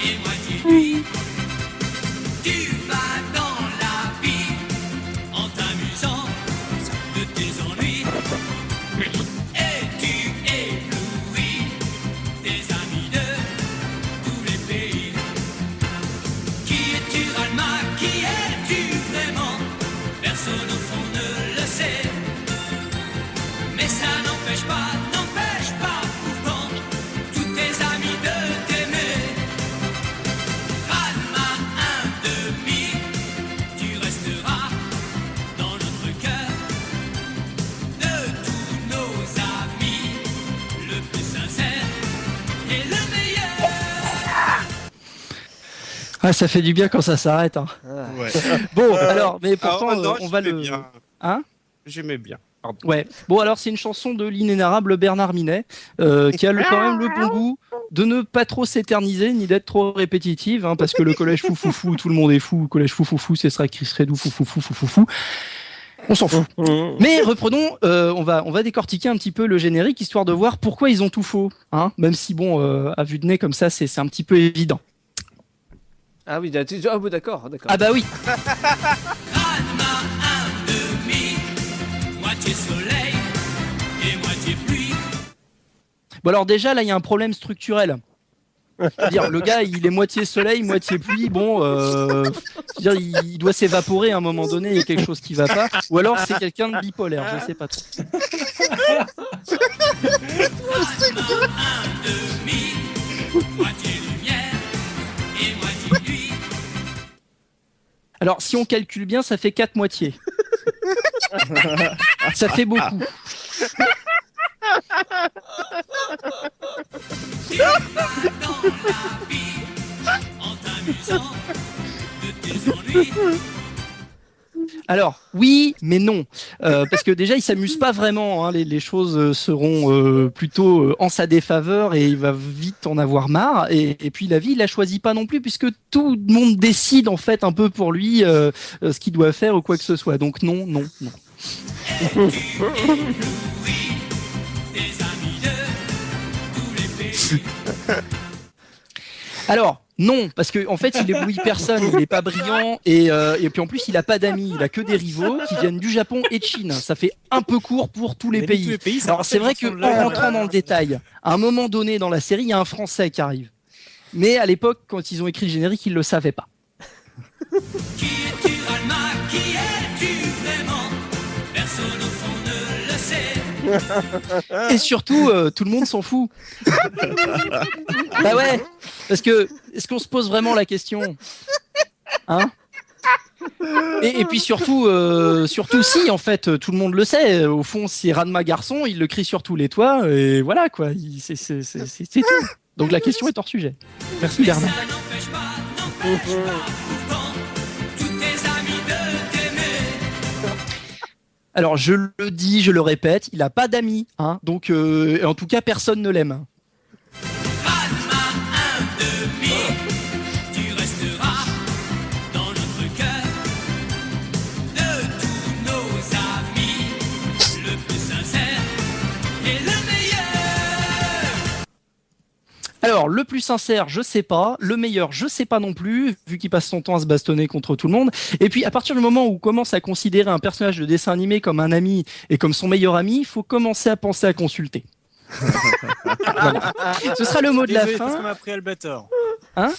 Speaker 7: et moitié nuit. Tu vas dans la vie en t'amusant de tes ennuis et tu éblouis tes amis de tous les pays. Qui es-tu, Ranma? Qui es-tu vraiment? Personne au fond ne le sait. Mais ça n'empêche pas pourtant tous tes amis de t'aimer. Ranma 1/2, tu resteras dans notre cœur. De tous nos amis, le plus sincère et le meilleur.
Speaker 5: Ah, ça fait du bien quand ça s'arrête. Hein.
Speaker 3: Ouais.
Speaker 5: Bon, alors, mais pourtant,
Speaker 3: non,
Speaker 5: on va
Speaker 3: j'aimais
Speaker 5: le.
Speaker 3: bien.
Speaker 5: Hein?
Speaker 3: J'aimais bien. Pardon.
Speaker 5: Ouais. Bon, alors c'est une chanson de l'inénarrable Bernard Minet, qui a quand même le bon goût de ne pas trop s'éterniser ni d'être trop répétitive, hein, parce que le collège fou, tout le monde est fou. Le collège fou, c'est sera Chris Redou, fou. On s'en fout. Mais reprenons, on va décortiquer un petit peu le générique, histoire de voir pourquoi ils ont tout faux, hein, même si bon, à vue de nez comme ça, c'est un petit peu évident.
Speaker 1: Ah oui, d'accord.
Speaker 5: Ah bah oui.
Speaker 7: Ranma 1/2, moitié soleil et moitié pluie.
Speaker 5: Bon alors déjà là il y a un problème structurel. C'est-à-dire le gars il est moitié soleil, moitié pluie, bon c'est-à-dire il doit s'évaporer à un moment donné, il y a quelque chose qui va pas, ou alors c'est quelqu'un de bipolaire, je sais pas trop.
Speaker 7: Ranma 1/2, moitié lumière
Speaker 5: Alors, si on calcule bien, ça fait 4 moitiés. Ça fait beaucoup. Alors, oui, mais non. Parce que déjà, il s'amuse pas vraiment. Hein. Les choses seront plutôt en sa défaveur et il va vite en avoir marre. Et puis, la vie, il la choisit pas non plus puisque tout le monde décide en fait un peu pour lui ce qu'il doit faire ou quoi que ce soit. Donc, non. Alors, non, parce qu'en fait, il éblouit personne, il n'est pas brillant, et puis en plus, il n'a pas d'amis, il a que des rivaux qui viennent du Japon et de Chine. Ça fait un peu court pour tous les pays. Alors, c'est vrai qu'en rentrant dans le détail, à un moment donné dans la série, il y a un Français qui arrive. Mais à l'époque, quand ils ont écrit le générique, ils ne le savaient pas.
Speaker 7: Qui es-tu, Ranma? Qui es-tu vraiment? Personne au fond ne le sait.
Speaker 5: Et surtout, tout le monde s'en fout. Bah ouais, parce que est-ce qu'on se pose vraiment la question, hein? Et puis surtout si en fait tout le monde le sait. Au fond, c'est Ranma garçon, il le crie sur tous les toits et voilà quoi. C'est tout. Donc la question est hors sujet. Merci Bernard. Alors je le dis, je le répète, il a pas d'amis, hein. Donc en tout cas personne ne l'aime.
Speaker 7: Ranma, un demi, tu resteras dans notre cœur de tous nos amis, le plus sincère et le meilleur.
Speaker 5: Alors le plus sincère, je sais pas, le meilleur, je sais pas non plus, vu qu'il passe son temps à se bastonner contre tout le monde. Et puis à partir du moment où on commence à considérer un personnage de dessin animé comme un ami et comme son meilleur ami, il faut commencer à penser à consulter. Voilà. Ce sera le mot de la
Speaker 6: Désolé,
Speaker 5: fin.
Speaker 6: parce qu'on m'a pris Albator.
Speaker 5: Hein?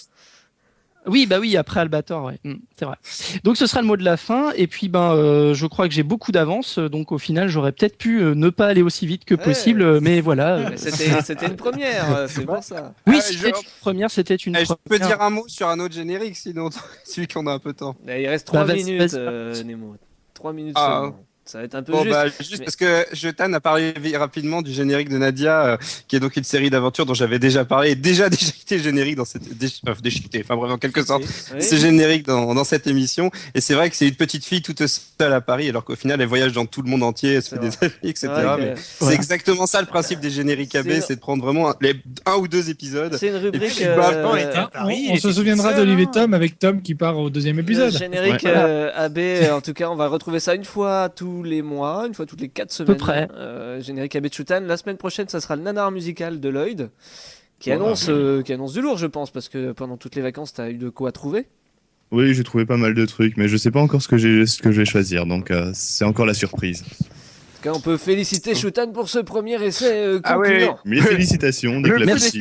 Speaker 5: Oui, bah oui, après Albator, ouais. C'est vrai. Donc ce sera le mot de la fin, et puis je crois que j'ai beaucoup d'avance, donc au final j'aurais peut-être pu ne pas aller aussi vite que possible, mais voilà.
Speaker 1: C'était une première, c'est pour ça.
Speaker 5: Oui, c'était une première, c'était une première.
Speaker 3: Je peux dire un mot sur un autre générique, sinon celui qu'on a un peu de temps.
Speaker 1: Il reste 3 minutes,
Speaker 3: vas-y.
Speaker 1: Nemo. 3 minutes seulement. Ça va être un peu juste.
Speaker 3: Parce que Jotan a parlé rapidement du générique de Nadia, qui est donc une série d'aventures dont j'avais déjà parlé, et déjà déchiqueté le générique dans cette déchiqueté, enfin bref, en quelque sorte, c'est générique dans cette émission. Et c'est vrai que c'est une petite fille toute seule à Paris, alors qu'au final elle voyage dans tout le monde entier, elle se fait des amis, etc. Mais c'est exactement ça le principe des génériques AB, c'est de prendre vraiment les 1 ou 2 épisodes.
Speaker 1: C'est une rubrique.
Speaker 4: On se souviendra d'Olivier Tom avec Tom qui part au 2e épisode.
Speaker 1: Le générique AB, en tout cas, on va retrouver ça une fois tous les mois, une fois toutes les 4 semaines.
Speaker 5: À peu près.
Speaker 1: Générique AB de Shutan. La semaine prochaine, ça sera le nanar musical de Lloyd, qui annonce du lourd, je pense, parce que pendant toutes les vacances, tu as eu de quoi trouver.
Speaker 8: Oui, j'ai trouvé pas mal de trucs, mais je sais pas encore ce que je vais choisir, donc c'est encore la surprise.
Speaker 1: En tout cas, on peut féliciter Shutan pour ce premier essai concluant.
Speaker 3: ouais.
Speaker 8: Mes félicitations, dès que la
Speaker 5: Merci.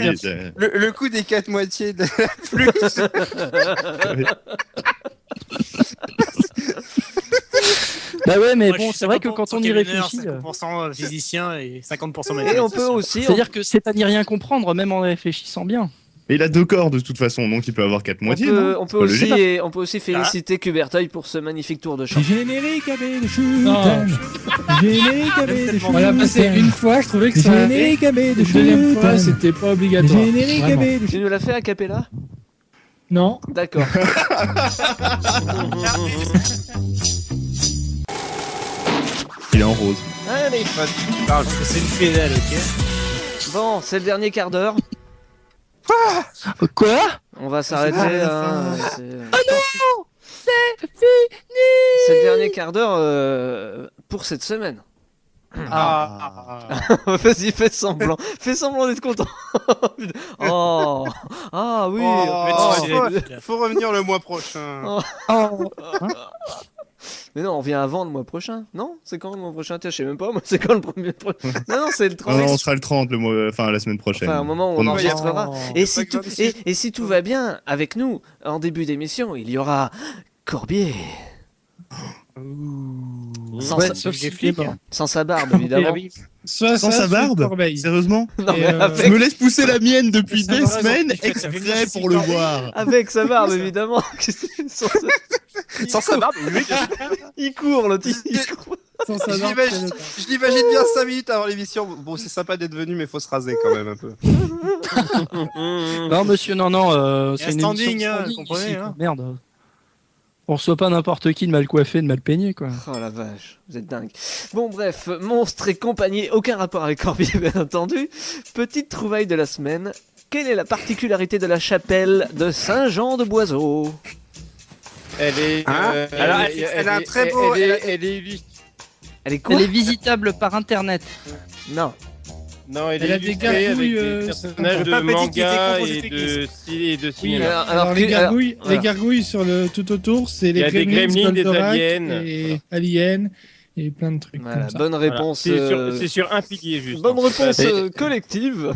Speaker 3: Le coup des 4 moitiés de la flûte.
Speaker 5: Bah ouais, mais
Speaker 6: Moi,
Speaker 5: bon,
Speaker 6: je suis
Speaker 5: c'est vrai que
Speaker 6: 50%
Speaker 5: quand on y réfléchit,
Speaker 6: 50% physicien et 50%
Speaker 1: Et
Speaker 6: mathématicien.
Speaker 1: on peut aussi.
Speaker 5: c'est-à-dire que c'est à n'y rien comprendre, même en réfléchissant bien.
Speaker 8: Mais il a 2 corps de toute façon, donc il peut avoir 4 moitiés.
Speaker 1: On peut aussi féliciter Kubertoy pour ce magnifique tour de chant.
Speaker 9: Générique AB de
Speaker 4: Non.
Speaker 9: Générique AB de
Speaker 4: On l'a passé une fois, je trouvais que ça.
Speaker 9: Générique AB de
Speaker 4: Une deuxième fois, c'était pas obligatoire.
Speaker 9: Générique
Speaker 4: Vraiment.
Speaker 9: AB de
Speaker 1: Tu nous l'as fait a cappella?
Speaker 4: Non.
Speaker 1: D'accord.
Speaker 8: Il est en rose.
Speaker 1: Allez.
Speaker 6: C'est une pédale, ok.
Speaker 1: Bon, c'est le dernier quart d'heure.
Speaker 5: Quoi?
Speaker 1: On va s'arrêter. C'est
Speaker 5: non! C'est fini!
Speaker 1: c'est le dernier quart d'heure pour cette semaine. Vas-y, fais semblant. Fais semblant d'être content. Oh. Ah oui.
Speaker 3: Faut revenir le mois prochain.
Speaker 1: Mais non, on vient avant le mois prochain. Non, c'est quand le mois prochain? Tiens, je sais même pas. Moi, c'est quand le premier. Non, c'est le 30.
Speaker 8: Non, on sera le 30 la semaine prochaine.
Speaker 1: Enfin, au moment où on enregistrera. Et si tout va bien avec nous, en début d'émission, il y aura Corbier. Sans sa barbe, évidemment.
Speaker 8: Sans sa barbe? Sérieusement?
Speaker 1: Non, mais
Speaker 8: Je me laisse pousser la mienne depuis des semaines exprès pour le voir.
Speaker 1: Avec sa barbe, évidemment.
Speaker 3: Sans sa barbe, oui.
Speaker 1: Il court, l'autre.
Speaker 4: Sans sa barbe,
Speaker 3: Je l'imagine bien 5 minutes avant l'émission. Bon, c'est sympa d'être venu, mais faut se raser quand même un peu.
Speaker 5: Non, monsieur, non,
Speaker 6: Il y a
Speaker 5: c'est une
Speaker 6: standing,
Speaker 5: émission
Speaker 6: hein,
Speaker 5: standing
Speaker 6: comprenez,
Speaker 5: ici,
Speaker 6: hein.
Speaker 5: quoi. Merde. On reçoit pas n'importe qui de mal coiffé, de mal peigné, quoi.
Speaker 1: Oh la vache, vous êtes dingue. Bon bref, monstre et compagnie, aucun rapport avec Corbier bien entendu. Petite trouvaille de la semaine. Quelle est la particularité de la chapelle de Saint-Jean-de-Boiseau?
Speaker 2: Elle est.
Speaker 3: Alors, elle a un très beau.
Speaker 2: Elle est illustrée.
Speaker 1: Elle est quoi?
Speaker 5: Elle est visitable par internet.
Speaker 1: Non.
Speaker 2: Non, elle
Speaker 4: Elle
Speaker 2: est
Speaker 4: a des
Speaker 2: illustrée
Speaker 4: gargouilles,
Speaker 2: avec des personnages de
Speaker 6: pas petit qui était
Speaker 2: manga
Speaker 6: contre
Speaker 2: et de
Speaker 4: Oui,
Speaker 2: cinéma.
Speaker 4: alors, les gargouilles,
Speaker 1: voilà.
Speaker 4: les gargouilles sur le tout autour, c'est
Speaker 2: Il y
Speaker 4: les
Speaker 2: a des gremlins, des
Speaker 4: Goldorak
Speaker 2: aliens.
Speaker 4: et aliens et plein de trucs
Speaker 1: Voilà,
Speaker 4: comme ça.
Speaker 1: bonne réponse.
Speaker 2: C'est sur un pilier juste.
Speaker 1: Bonne réponse
Speaker 3: Et-
Speaker 1: collective.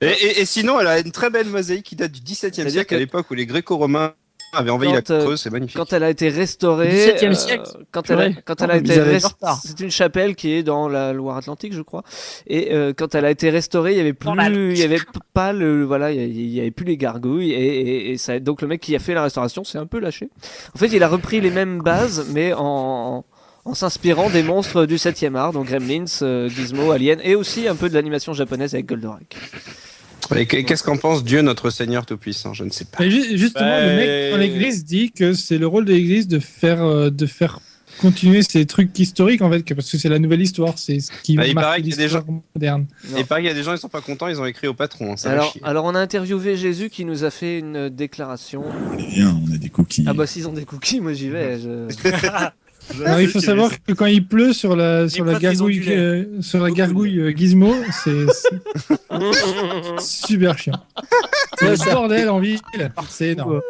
Speaker 3: Et sinon, elle a une très belle mosaïque qui date du XVIIe
Speaker 1: C'est-à-dire
Speaker 3: siècle,
Speaker 1: que-
Speaker 3: à l'époque où les Gréco-Romains avaient envahi la
Speaker 1: Quand,
Speaker 3: Creuse. C'est magnifique.
Speaker 1: Quand elle a été restaurée,
Speaker 5: 17e siècle.
Speaker 1: quand elle a
Speaker 5: Purée.
Speaker 1: été
Speaker 5: Ils avaient du
Speaker 1: restaurée,
Speaker 5: retard.
Speaker 1: c'est une chapelle qui est dans la Loire-Atlantique, je crois. Et quand elle a été restaurée, il y avait
Speaker 5: Dans la
Speaker 1: plus, il y avait pas le, voilà, il y avait plus les gargouilles et ça. Donc le mec qui a fait la restauration s'est un peu lâché. En fait, il a repris les mêmes bases, mais en s'inspirant des monstres du 7e art, donc Gremlins, Gizmo, Alien, et aussi un peu de l'animation japonaise avec Goldorak.
Speaker 3: Et qu'est-ce qu'en pense Dieu notre Seigneur Tout-Puissant? Je ne sais pas.
Speaker 4: Et justement, le mec dans l'église dit que c'est le rôle de l'église de faire continuer ces trucs historiques en fait, parce que c'est la nouvelle histoire, c'est ce qui
Speaker 3: Il
Speaker 4: marque
Speaker 3: paraît qu'il y a des
Speaker 4: l'histoire moderne.
Speaker 3: Et pareil, il y a des gens, ils sont pas contents, ils ont écrit au patron. Hein, ça va
Speaker 1: Alors,
Speaker 3: chier.
Speaker 1: on a interviewé Jésus qui nous a fait une déclaration.
Speaker 11: On est bien, on a des cookies.
Speaker 1: Ah bah s'ils ont des cookies, moi j'y vais.
Speaker 4: Alors, il faut savoir que quand il pleut sur la gargouille, Gizmo, c'est super chiant. C'est le bordel en ville, c'est énorme.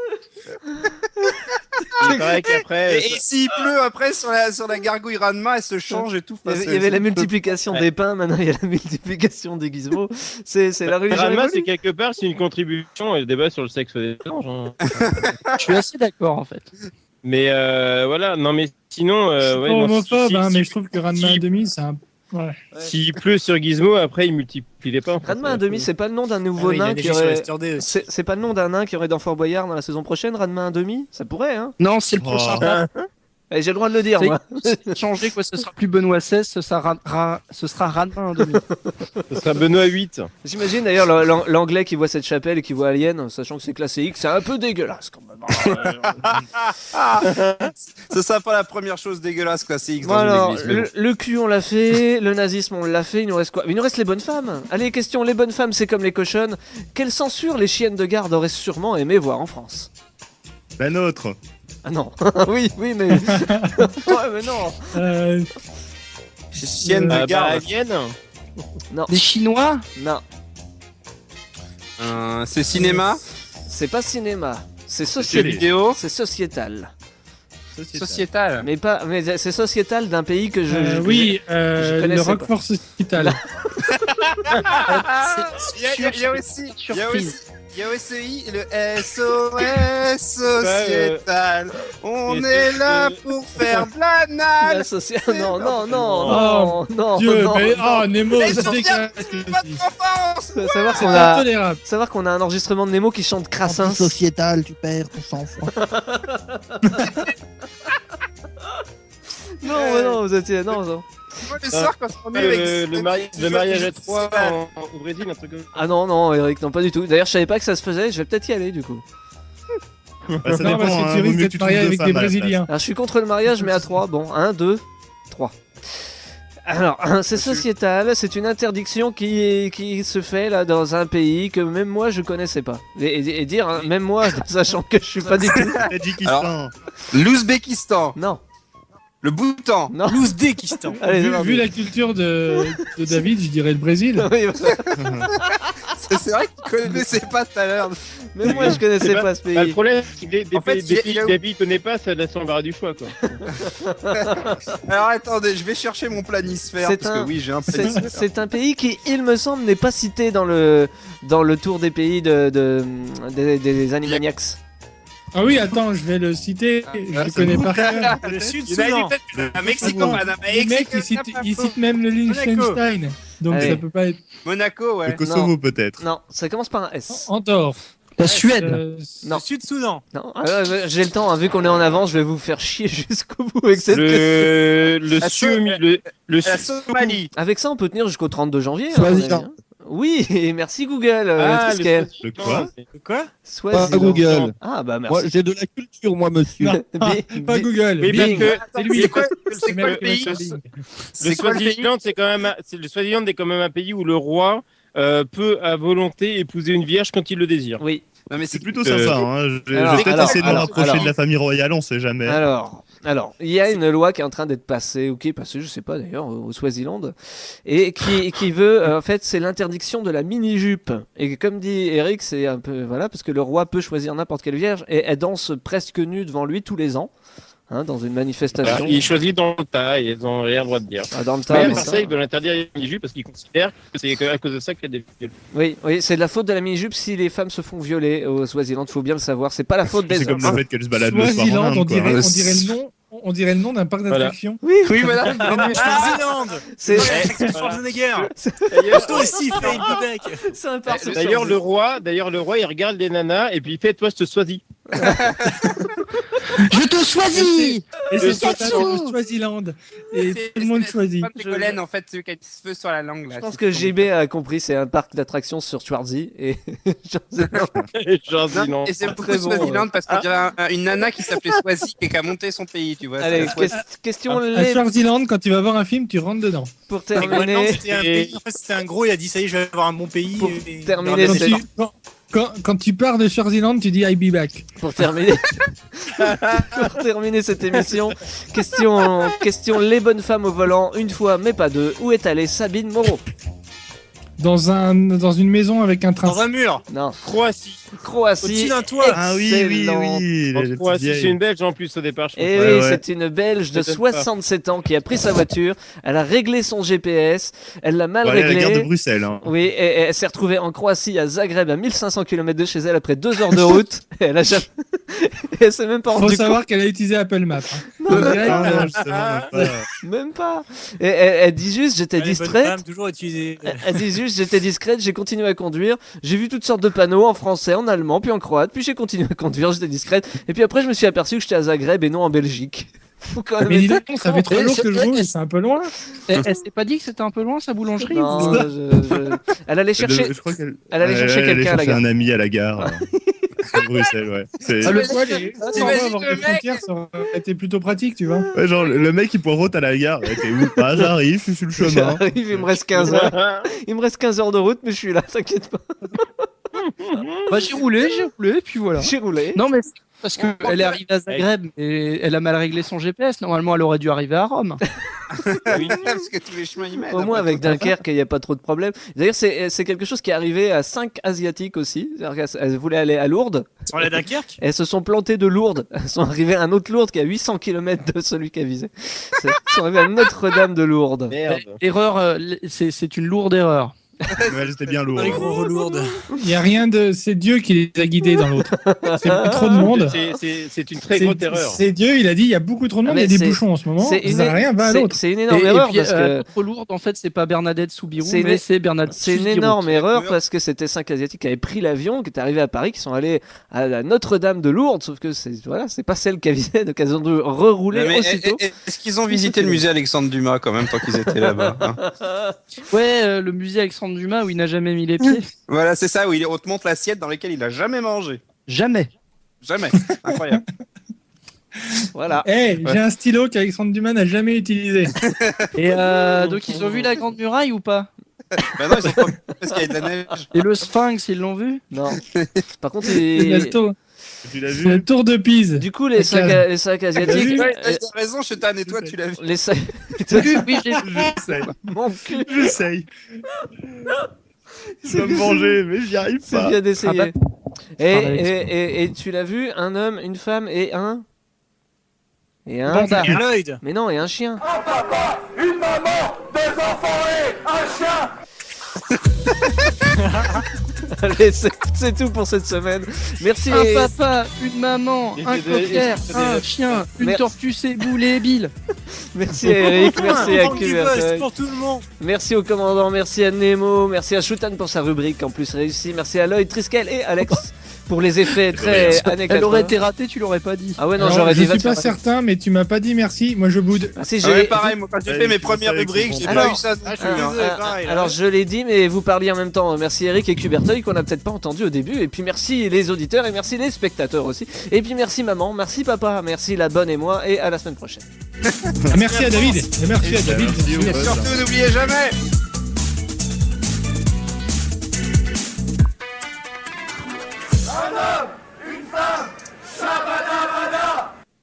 Speaker 2: Il paraît qu'après.
Speaker 3: Et s'il pleut après sur la gargouille Ranma, elle se change et tout.
Speaker 1: Il y avait la multiplication des pains, maintenant il y a la multiplication des gizmos. C'est la religion.
Speaker 2: Ranma,
Speaker 1: évolue.
Speaker 2: c'est quelque part, c'est une contribution et le débat sur le sexe des anges. Hein.
Speaker 5: Je suis assez d'accord, en fait.
Speaker 2: Mais voilà, non, mais sinon.
Speaker 4: Je suis pas
Speaker 2: ouais, non,
Speaker 4: homophobe,
Speaker 2: si-
Speaker 4: mais je trouve que Ranma 1,5, c'est un. Ouais.
Speaker 2: S'il pleut sur Gizmo, après il multiplie les pains.
Speaker 1: Ranma 1,5, c'est pas le nom d'un nouveau
Speaker 6: Ah oui, il a
Speaker 1: nain
Speaker 6: neigé
Speaker 1: qui
Speaker 6: sur
Speaker 1: aurait.
Speaker 6: Yesterday aussi.
Speaker 1: C'est pas le nom d'un nain qui aurait dans Fort Boyard dans la saison prochaine, Ranma 1,5? Ça pourrait, hein?
Speaker 5: Non, c'est le prochain.
Speaker 1: Eh, j'ai le droit de le dire,
Speaker 5: C'est-
Speaker 1: moi.
Speaker 5: Changer, quoi, ce sera plus Benoît XVI, ce sera Ranma 1,5.
Speaker 2: Ce sera Benoît 8.
Speaker 1: J'imagine d'ailleurs l'anglais qui voit cette chapelle et qui voit Alien, sachant que c'est classé X, c'est un peu dégueulasse quand même.
Speaker 3: Ce sera pas la première chose dégueulasse, quoi. C'est X
Speaker 1: Bon,
Speaker 3: dans
Speaker 1: alors,
Speaker 3: une église. Mais bon.
Speaker 1: le cul on l'a fait, le nazisme on l'a fait, il nous reste quoi? Il nous reste les bonnes femmes. Allez, question, les bonnes femmes c'est comme les cochonnes. Quelle censure les chiennes de garde auraient sûrement aimé voir en France?
Speaker 8: La nôtre.
Speaker 1: Ah non, oui, mais... ouais, mais non.
Speaker 3: Chienne de garde.
Speaker 2: Alien.
Speaker 1: Non,
Speaker 5: Des Chinois?
Speaker 1: non,
Speaker 3: C'est cinéma,
Speaker 1: c'est pas cinéma, c'est
Speaker 3: c'est
Speaker 1: sociétal.
Speaker 3: vidéo,
Speaker 1: C'est sociétal.
Speaker 3: sociétal.
Speaker 1: Mais c'est sociétal d'un pays que je
Speaker 4: Oui,
Speaker 1: je connaissais
Speaker 4: le
Speaker 1: pas.
Speaker 4: Roquefort Hospital.
Speaker 3: Il y a aussi le SOS sociétal. On est là pour faire de l'anal.
Speaker 1: La non,
Speaker 4: Dieu,
Speaker 1: non,
Speaker 4: mais
Speaker 1: non.
Speaker 4: Nemo,
Speaker 3: Mais
Speaker 4: c'est
Speaker 3: j'en viens
Speaker 4: dégueulasse.
Speaker 3: de votre enfance.
Speaker 1: Savoir
Speaker 4: C'est
Speaker 1: qu'on a,
Speaker 4: intolérable.
Speaker 1: savoir qu'on a un enregistrement de Nemo qui chante Crassins.
Speaker 9: Sociétal, tu perds ton sang-froid.
Speaker 1: Non, mais non, vous étiez, non.
Speaker 3: Moi, le soir, quand on est avec
Speaker 2: Le mariage à 3 au Brésil, un truc comme ça.
Speaker 1: Ah non, Eric, non, pas du tout. D'ailleurs, je savais pas que ça se faisait. Je vais peut-être y aller du coup.
Speaker 8: Bah, ça
Speaker 4: Non,
Speaker 8: dépend,
Speaker 4: parce que
Speaker 8: hein,
Speaker 4: tu
Speaker 8: vaut
Speaker 4: risques
Speaker 8: mieux que
Speaker 4: d'être
Speaker 8: tu
Speaker 4: marié
Speaker 8: trouves
Speaker 4: avec
Speaker 8: deux
Speaker 4: des
Speaker 8: femmes à la place.
Speaker 4: Brésiliens.
Speaker 1: Alors, je suis contre le mariage, mais à 3. Bon, 1, 2, 3. Alors, c'est sociétal, c'est une interdiction qui se fait là dans un pays que même moi je connaissais pas. Et dire, hein, même moi, sachant que je suis pas du tout.
Speaker 8: Tadjikistan.
Speaker 3: l'Ouzbékistan,
Speaker 1: Non,
Speaker 3: le Bhoutan.
Speaker 1: non.
Speaker 6: L'Ouzbékistan.
Speaker 1: Allez, c'est
Speaker 4: Vu
Speaker 1: parti.
Speaker 4: la culture de David, je dirais le Brésil.
Speaker 1: Oui, voilà.
Speaker 3: C'est vrai que tu connaissais pas tout à l'heure.
Speaker 1: Même moi je connaissais pas ce
Speaker 2: Bah, le
Speaker 1: pays.
Speaker 2: problème, c'est que des
Speaker 3: En fait,
Speaker 2: pays
Speaker 3: il y a-
Speaker 2: que David connaît pas, ça laisse l'embarras du choix, quoi.
Speaker 3: Alors attendez, je vais chercher mon planisphère
Speaker 1: C'est
Speaker 3: parce
Speaker 1: un-
Speaker 3: que oui, j'ai un
Speaker 1: C'est
Speaker 3: planisphère.
Speaker 1: c'est un pays qui, il me semble, n'est pas cité dans le tour des pays des Animaniacs.
Speaker 4: Ah oui, attends, je vais le citer. Je le connais par cœur.
Speaker 6: Le Sud,
Speaker 3: Il a dit
Speaker 6: Soudan.
Speaker 3: peut-être un Mexico, madame.
Speaker 4: Le mec, il cite même le Liechtenstein. Donc
Speaker 1: Allez.
Speaker 4: ça peut pas être
Speaker 3: Monaco, ouais.
Speaker 8: Le Kosovo peut-être.
Speaker 1: Non, ça commence par un S.
Speaker 4: Andorre.
Speaker 5: La Suède.
Speaker 1: Non.
Speaker 6: Le Sud-Soudan.
Speaker 1: Non, j'ai le temps, hein, vu qu'on est en avance, je vais vous faire chier jusqu'au bout avec cette
Speaker 3: La Somalie.
Speaker 1: Avec ça, on peut tenir jusqu'au 32 janvier. hein,
Speaker 9: Swaziland.
Speaker 1: à mon avis, hein. Oui, et merci Google. Triskel.
Speaker 8: Le quoi?
Speaker 6: Quoi?
Speaker 9: Pas
Speaker 1: Swaziland.
Speaker 9: Google.
Speaker 1: Ah bah
Speaker 9: Moi,
Speaker 1: merci.
Speaker 9: j'ai de la culture, moi, monsieur.
Speaker 4: Non, pas Google.
Speaker 2: Oui, parce
Speaker 1: Bing.
Speaker 2: que
Speaker 4: C'est lui.
Speaker 3: C'est quoi
Speaker 4: C'est
Speaker 3: le
Speaker 4: le
Speaker 3: pays
Speaker 2: le Swaziland, le Swaziland est quand même un pays où le roi peut à volonté épouser une vierge quand il le désire.
Speaker 1: Oui.
Speaker 3: Non, mais
Speaker 8: C'est plutôt sympa. Hein. Je
Speaker 1: alors,
Speaker 8: vais peut-être
Speaker 1: alors,
Speaker 8: essayer de me
Speaker 1: alors,
Speaker 8: rapprocher
Speaker 1: alors.
Speaker 8: de la famille royale, on sait jamais.
Speaker 1: Alors, il y a une loi qui est en train d'être passée, ou qui est passée, je sais pas d'ailleurs, au Swaziland, et qui veut, en fait, c'est l'interdiction de la mini-jupe. Et comme dit Eric, c'est un peu, voilà, parce que le roi peut choisir n'importe quelle vierge, et elle danse presque nue devant lui tous les ans, hein, dans une manifestation.
Speaker 2: Il choisit dans le tas et ils n'ont rien le droit de dire.
Speaker 1: Ah, dans le
Speaker 2: Mais
Speaker 1: tas,
Speaker 2: à
Speaker 1: mais
Speaker 2: part
Speaker 1: ça-
Speaker 2: ça, ils veulent interdire les mini-jupes parce qu'ils considèrent que c'est à cause de ça qu'il y a des viols.
Speaker 1: Oui, c'est de la faute de la mini-jupe si les femmes se font violer au Swaziland, faut bien le savoir. C'est pas la faute des
Speaker 8: C'est comme
Speaker 1: hommes.
Speaker 8: le fait qu'elle se balade le soir en
Speaker 4: Swaziland,
Speaker 8: Inde,
Speaker 4: on
Speaker 8: quoi.
Speaker 4: dirait le nom d'un parc d'attractions.
Speaker 1: Oui,
Speaker 3: voilà.
Speaker 6: Swaziland.
Speaker 1: c'est
Speaker 6: Schwarzenegger.
Speaker 2: D'ailleurs,
Speaker 6: Toi aussi, fais une boudeque.
Speaker 1: c'est un parc.
Speaker 2: D'ailleurs, le roi, il regarde les nanas et puis il fait toi, je te choisis.
Speaker 5: Je te choisis.
Speaker 4: Et
Speaker 2: Le
Speaker 4: c'est totalement le Swaziland. Et tout le monde choisit.
Speaker 3: Pas Ségolène, en fait, ceux qui a des cheveux sur la langue. Là.
Speaker 1: Je pense que JB a compris, c'est un parc d'attractions sur Schwarzy et
Speaker 2: Swaziland.
Speaker 3: Et c'est beaucoup
Speaker 1: Très bon,
Speaker 3: Swaziland parce qu'on dirait une nana qui s'appelait Swazi et qui a monté son pays, tu vois.
Speaker 1: Allez,
Speaker 3: C'est Swazi.
Speaker 1: question
Speaker 4: À
Speaker 1: lait
Speaker 4: Swaziland, quand tu vas voir un film, tu rentres dedans.
Speaker 1: pour
Speaker 6: Et Groenland,
Speaker 1: terminer.
Speaker 6: c'était un pays. En fait, c'était un gros. Il a dit ça y est, je vais avoir un bon pays.
Speaker 1: Pour
Speaker 6: et-
Speaker 1: terminer,
Speaker 6: dans la
Speaker 1: c'est-
Speaker 6: nature.
Speaker 4: Quand tu pars de Swaziland, tu dis I'll be back.
Speaker 1: Pour terminer, pour terminer cette émission, question les bonnes femmes au volant, une fois mais pas deux. Où est allée Sabine Moreau?
Speaker 4: Dans une maison avec un train.
Speaker 6: Dans un mur.
Speaker 1: Non,
Speaker 2: Croatie.
Speaker 1: Croatie.
Speaker 6: Au-dessus d'un toit.
Speaker 8: Ah oui, oui,
Speaker 1: Excellent.
Speaker 8: oui.
Speaker 2: En
Speaker 8: les petites
Speaker 2: Croatie,
Speaker 8: vieilles.
Speaker 2: c'est une Belge en plus au départ. Je crois.
Speaker 1: Et
Speaker 8: Ouais,
Speaker 1: oui,
Speaker 8: ouais.
Speaker 1: c'est une Belge de
Speaker 2: Ça m'étonne pas.
Speaker 1: 67 ans qui a pris sa voiture, elle a réglé son GPS, elle l'a mal
Speaker 8: Bon, allez, à la
Speaker 1: réglé.
Speaker 8: gare de Bruxelles. Hein.
Speaker 1: Oui, et elle s'est retrouvée en Croatie, à Zagreb, à 1500 km de chez elle après 2 heures de route. Et elle a jamais... et elle s'est même pas
Speaker 4: Faut
Speaker 1: rendue
Speaker 4: savoir qu'elle a utilisé Apple Maps. hein. On dirait
Speaker 8: Ah,
Speaker 4: que-
Speaker 8: non, justement, même pas.
Speaker 1: compte. Même pas. Et elle dit juste, j'étais
Speaker 6: Les bonnes
Speaker 1: distraite.
Speaker 6: femmes, toujours utilisé.
Speaker 1: Elle dit juste, j'étais discrète, j'ai continué à conduire. J'ai vu toutes sortes de panneaux en français, en allemand, puis en croate. Puis j'ai continué à conduire, j'étais discrète. Et puis après, je me suis aperçu que j'étais à Zagreb et non en Belgique. Faut quand même
Speaker 4: Mais dis
Speaker 1: être-
Speaker 4: donc, ça fait 3 jours que je roule, c'est un peu loin.
Speaker 5: Elle s'est pas dit que c'était un peu loin sa boulangerie
Speaker 1: Non,
Speaker 5: ou-
Speaker 1: Elle allait chercher.
Speaker 8: Je crois qu'elle
Speaker 1: Elle allait chercher quelqu'un à la gare.
Speaker 8: un ami à la gare. À Bruxelles, ouais. C'est-
Speaker 4: Ah, le poil, les
Speaker 3: T'imagines
Speaker 4: avoir
Speaker 3: le
Speaker 4: des
Speaker 3: mec
Speaker 4: frontières, ça aurait été plutôt pratique, tu vois.
Speaker 8: Ouais, genre, le mec, il poireaute à la gare. Ouais, t'es où? Ah, j'arrive, je suis sur le chemin.
Speaker 1: J'arrive, il me reste 15 heures. Il me reste 15 heures de route, mais je suis là, t'inquiète pas.
Speaker 5: Bah, j'ai roulé, puis voilà.
Speaker 1: J'ai roulé.
Speaker 5: Non, mais c'est parce qu'elle est arrivée à Zagreb et elle a mal réglé son GPS. Normalement, elle aurait dû arriver à Rome.
Speaker 3: Parce que tous les chemins y mènent.
Speaker 1: Au moins
Speaker 3: après,
Speaker 1: avec Dunkerque, il n'y a pas trop de problèmes. D'ailleurs, c'est quelque chose qui est arrivé à 5 Asiatiques aussi. C'est-à-dire qu'elles voulaient aller à Lourdes.
Speaker 6: Sur la Dunkerque.
Speaker 1: Elles se sont plantées de Lourdes. Elles sont arrivées à un autre Lourdes qui est à 800 km de celui qu'elles visaient. Elles sont arrivées à Notre-Dame de Lourdes.
Speaker 2: Merde.
Speaker 5: Erreur, c'est une lourde erreur.
Speaker 8: Ouais, c'était bien lourd.
Speaker 6: Dans les gros relourdes.
Speaker 4: Il n'y a rien de. C'est Dieu qui les a guidés dans l'autre. C'est plus trop de monde.
Speaker 2: C'est une très grosse erreur.
Speaker 4: C'est Dieu, il a dit il y a beaucoup trop de monde,
Speaker 1: Ah,
Speaker 4: il y a
Speaker 1: mais
Speaker 4: des
Speaker 1: c'est-
Speaker 4: bouchons en ce moment.
Speaker 1: c'est
Speaker 4: Ça
Speaker 1: une-
Speaker 4: sert à rien, va à l'autre.
Speaker 1: C'est une énorme erreur
Speaker 5: puis,
Speaker 1: parce que
Speaker 5: l'autre lourde, en fait, c'est pas Bernadette Soubirou,
Speaker 1: C'est une-
Speaker 5: mais c'est Bernadette
Speaker 1: c'est une
Speaker 5: Soubirou.
Speaker 1: énorme erreur parce que c'était 5 Asiatiques qui avaient pris l'avion, qui étaient arrivés à Paris, qui sont allés à la Notre-Dame de Lourdes, sauf que c'est pas celle qu'elles visaient, donc elles ont dû rerouler
Speaker 3: Mais
Speaker 1: aussitôt.
Speaker 3: est-ce qu'ils ont visité le musée Alexandre Dumas quand même tant qu'ils étaient là-bas hein
Speaker 5: Ouais, le musée Alexandre Dumas où il n'a jamais mis les pieds.
Speaker 3: Voilà, c'est ça, où on te montre l'assiette dans laquelle il a jamais mangé.
Speaker 5: Jamais.
Speaker 3: Jamais. Incroyable.
Speaker 1: Voilà.
Speaker 4: Eh, j'ai un stylo qu'Alexandre Dumas n'a jamais utilisé.
Speaker 5: Et donc ils ont vu la Grande Muraille ou pas?
Speaker 3: Bah non, ils ont pas vu parce qu'il y a de la neige.
Speaker 5: Et le Sphinx, ils l'ont vu?
Speaker 1: Non. Par contre,
Speaker 8: Tu l'as
Speaker 4: C'est le
Speaker 8: vu?
Speaker 4: tour de Pise.
Speaker 1: du coup, les 5 Asiatiques.
Speaker 3: Ouais, t'as raison, Chetan, et toi, tu l'as vu.
Speaker 1: Les 5.
Speaker 5: Oui, j'ai vu.
Speaker 8: J'essaye.
Speaker 1: Mon cul,
Speaker 8: J'essaye. Je dois me manger, mais j'y arrive
Speaker 1: c'est
Speaker 8: pas.
Speaker 1: bien d'essayer.
Speaker 5: Ah bah,
Speaker 1: Et tu l'as vu, un homme, une femme et un. Et un.
Speaker 5: Bandar.
Speaker 6: Et Lloyd.
Speaker 1: Mais non, et un chien. Allez, c'est tout pour cette semaine. Merci.
Speaker 5: Un papa, une maman, un
Speaker 2: Et
Speaker 5: cocker,
Speaker 2: des-
Speaker 5: un chien, une
Speaker 1: Merci.
Speaker 5: tortue séboule et Bill.
Speaker 1: Merci à Eric, merci à
Speaker 6: Manque du buzz
Speaker 1: QRT.
Speaker 6: pour tout le monde.
Speaker 1: Merci au commandant, merci à Nemo, merci à Shutan pour sa rubrique en plus réussie, merci à Lloyd, Triskel et Alex pour les effets très années 80.
Speaker 5: Elle aurait été ratée, tu l'aurais pas dit.
Speaker 1: Ah ouais, non,
Speaker 4: Alors,
Speaker 1: j'aurais dit.
Speaker 4: je suis pas certain, mais tu m'as pas dit merci. Moi, je boude.
Speaker 1: Ah, si,
Speaker 3: Ouais, pareil, moi, quand j'ai fait mes premières rubriques, j'ai pas eu ça non plus.
Speaker 1: Alors, je l'ai dit, mais vous parliez en même temps. Merci Eric et Cuberteuil qu'on a peut-être pas entendu au début. Et puis merci les auditeurs et merci les spectateurs aussi. Et puis merci maman, merci papa, merci la bonne et moi. Et à la semaine prochaine.
Speaker 4: Merci à David. Et merci à David.
Speaker 3: Et surtout, n'oubliez jamais.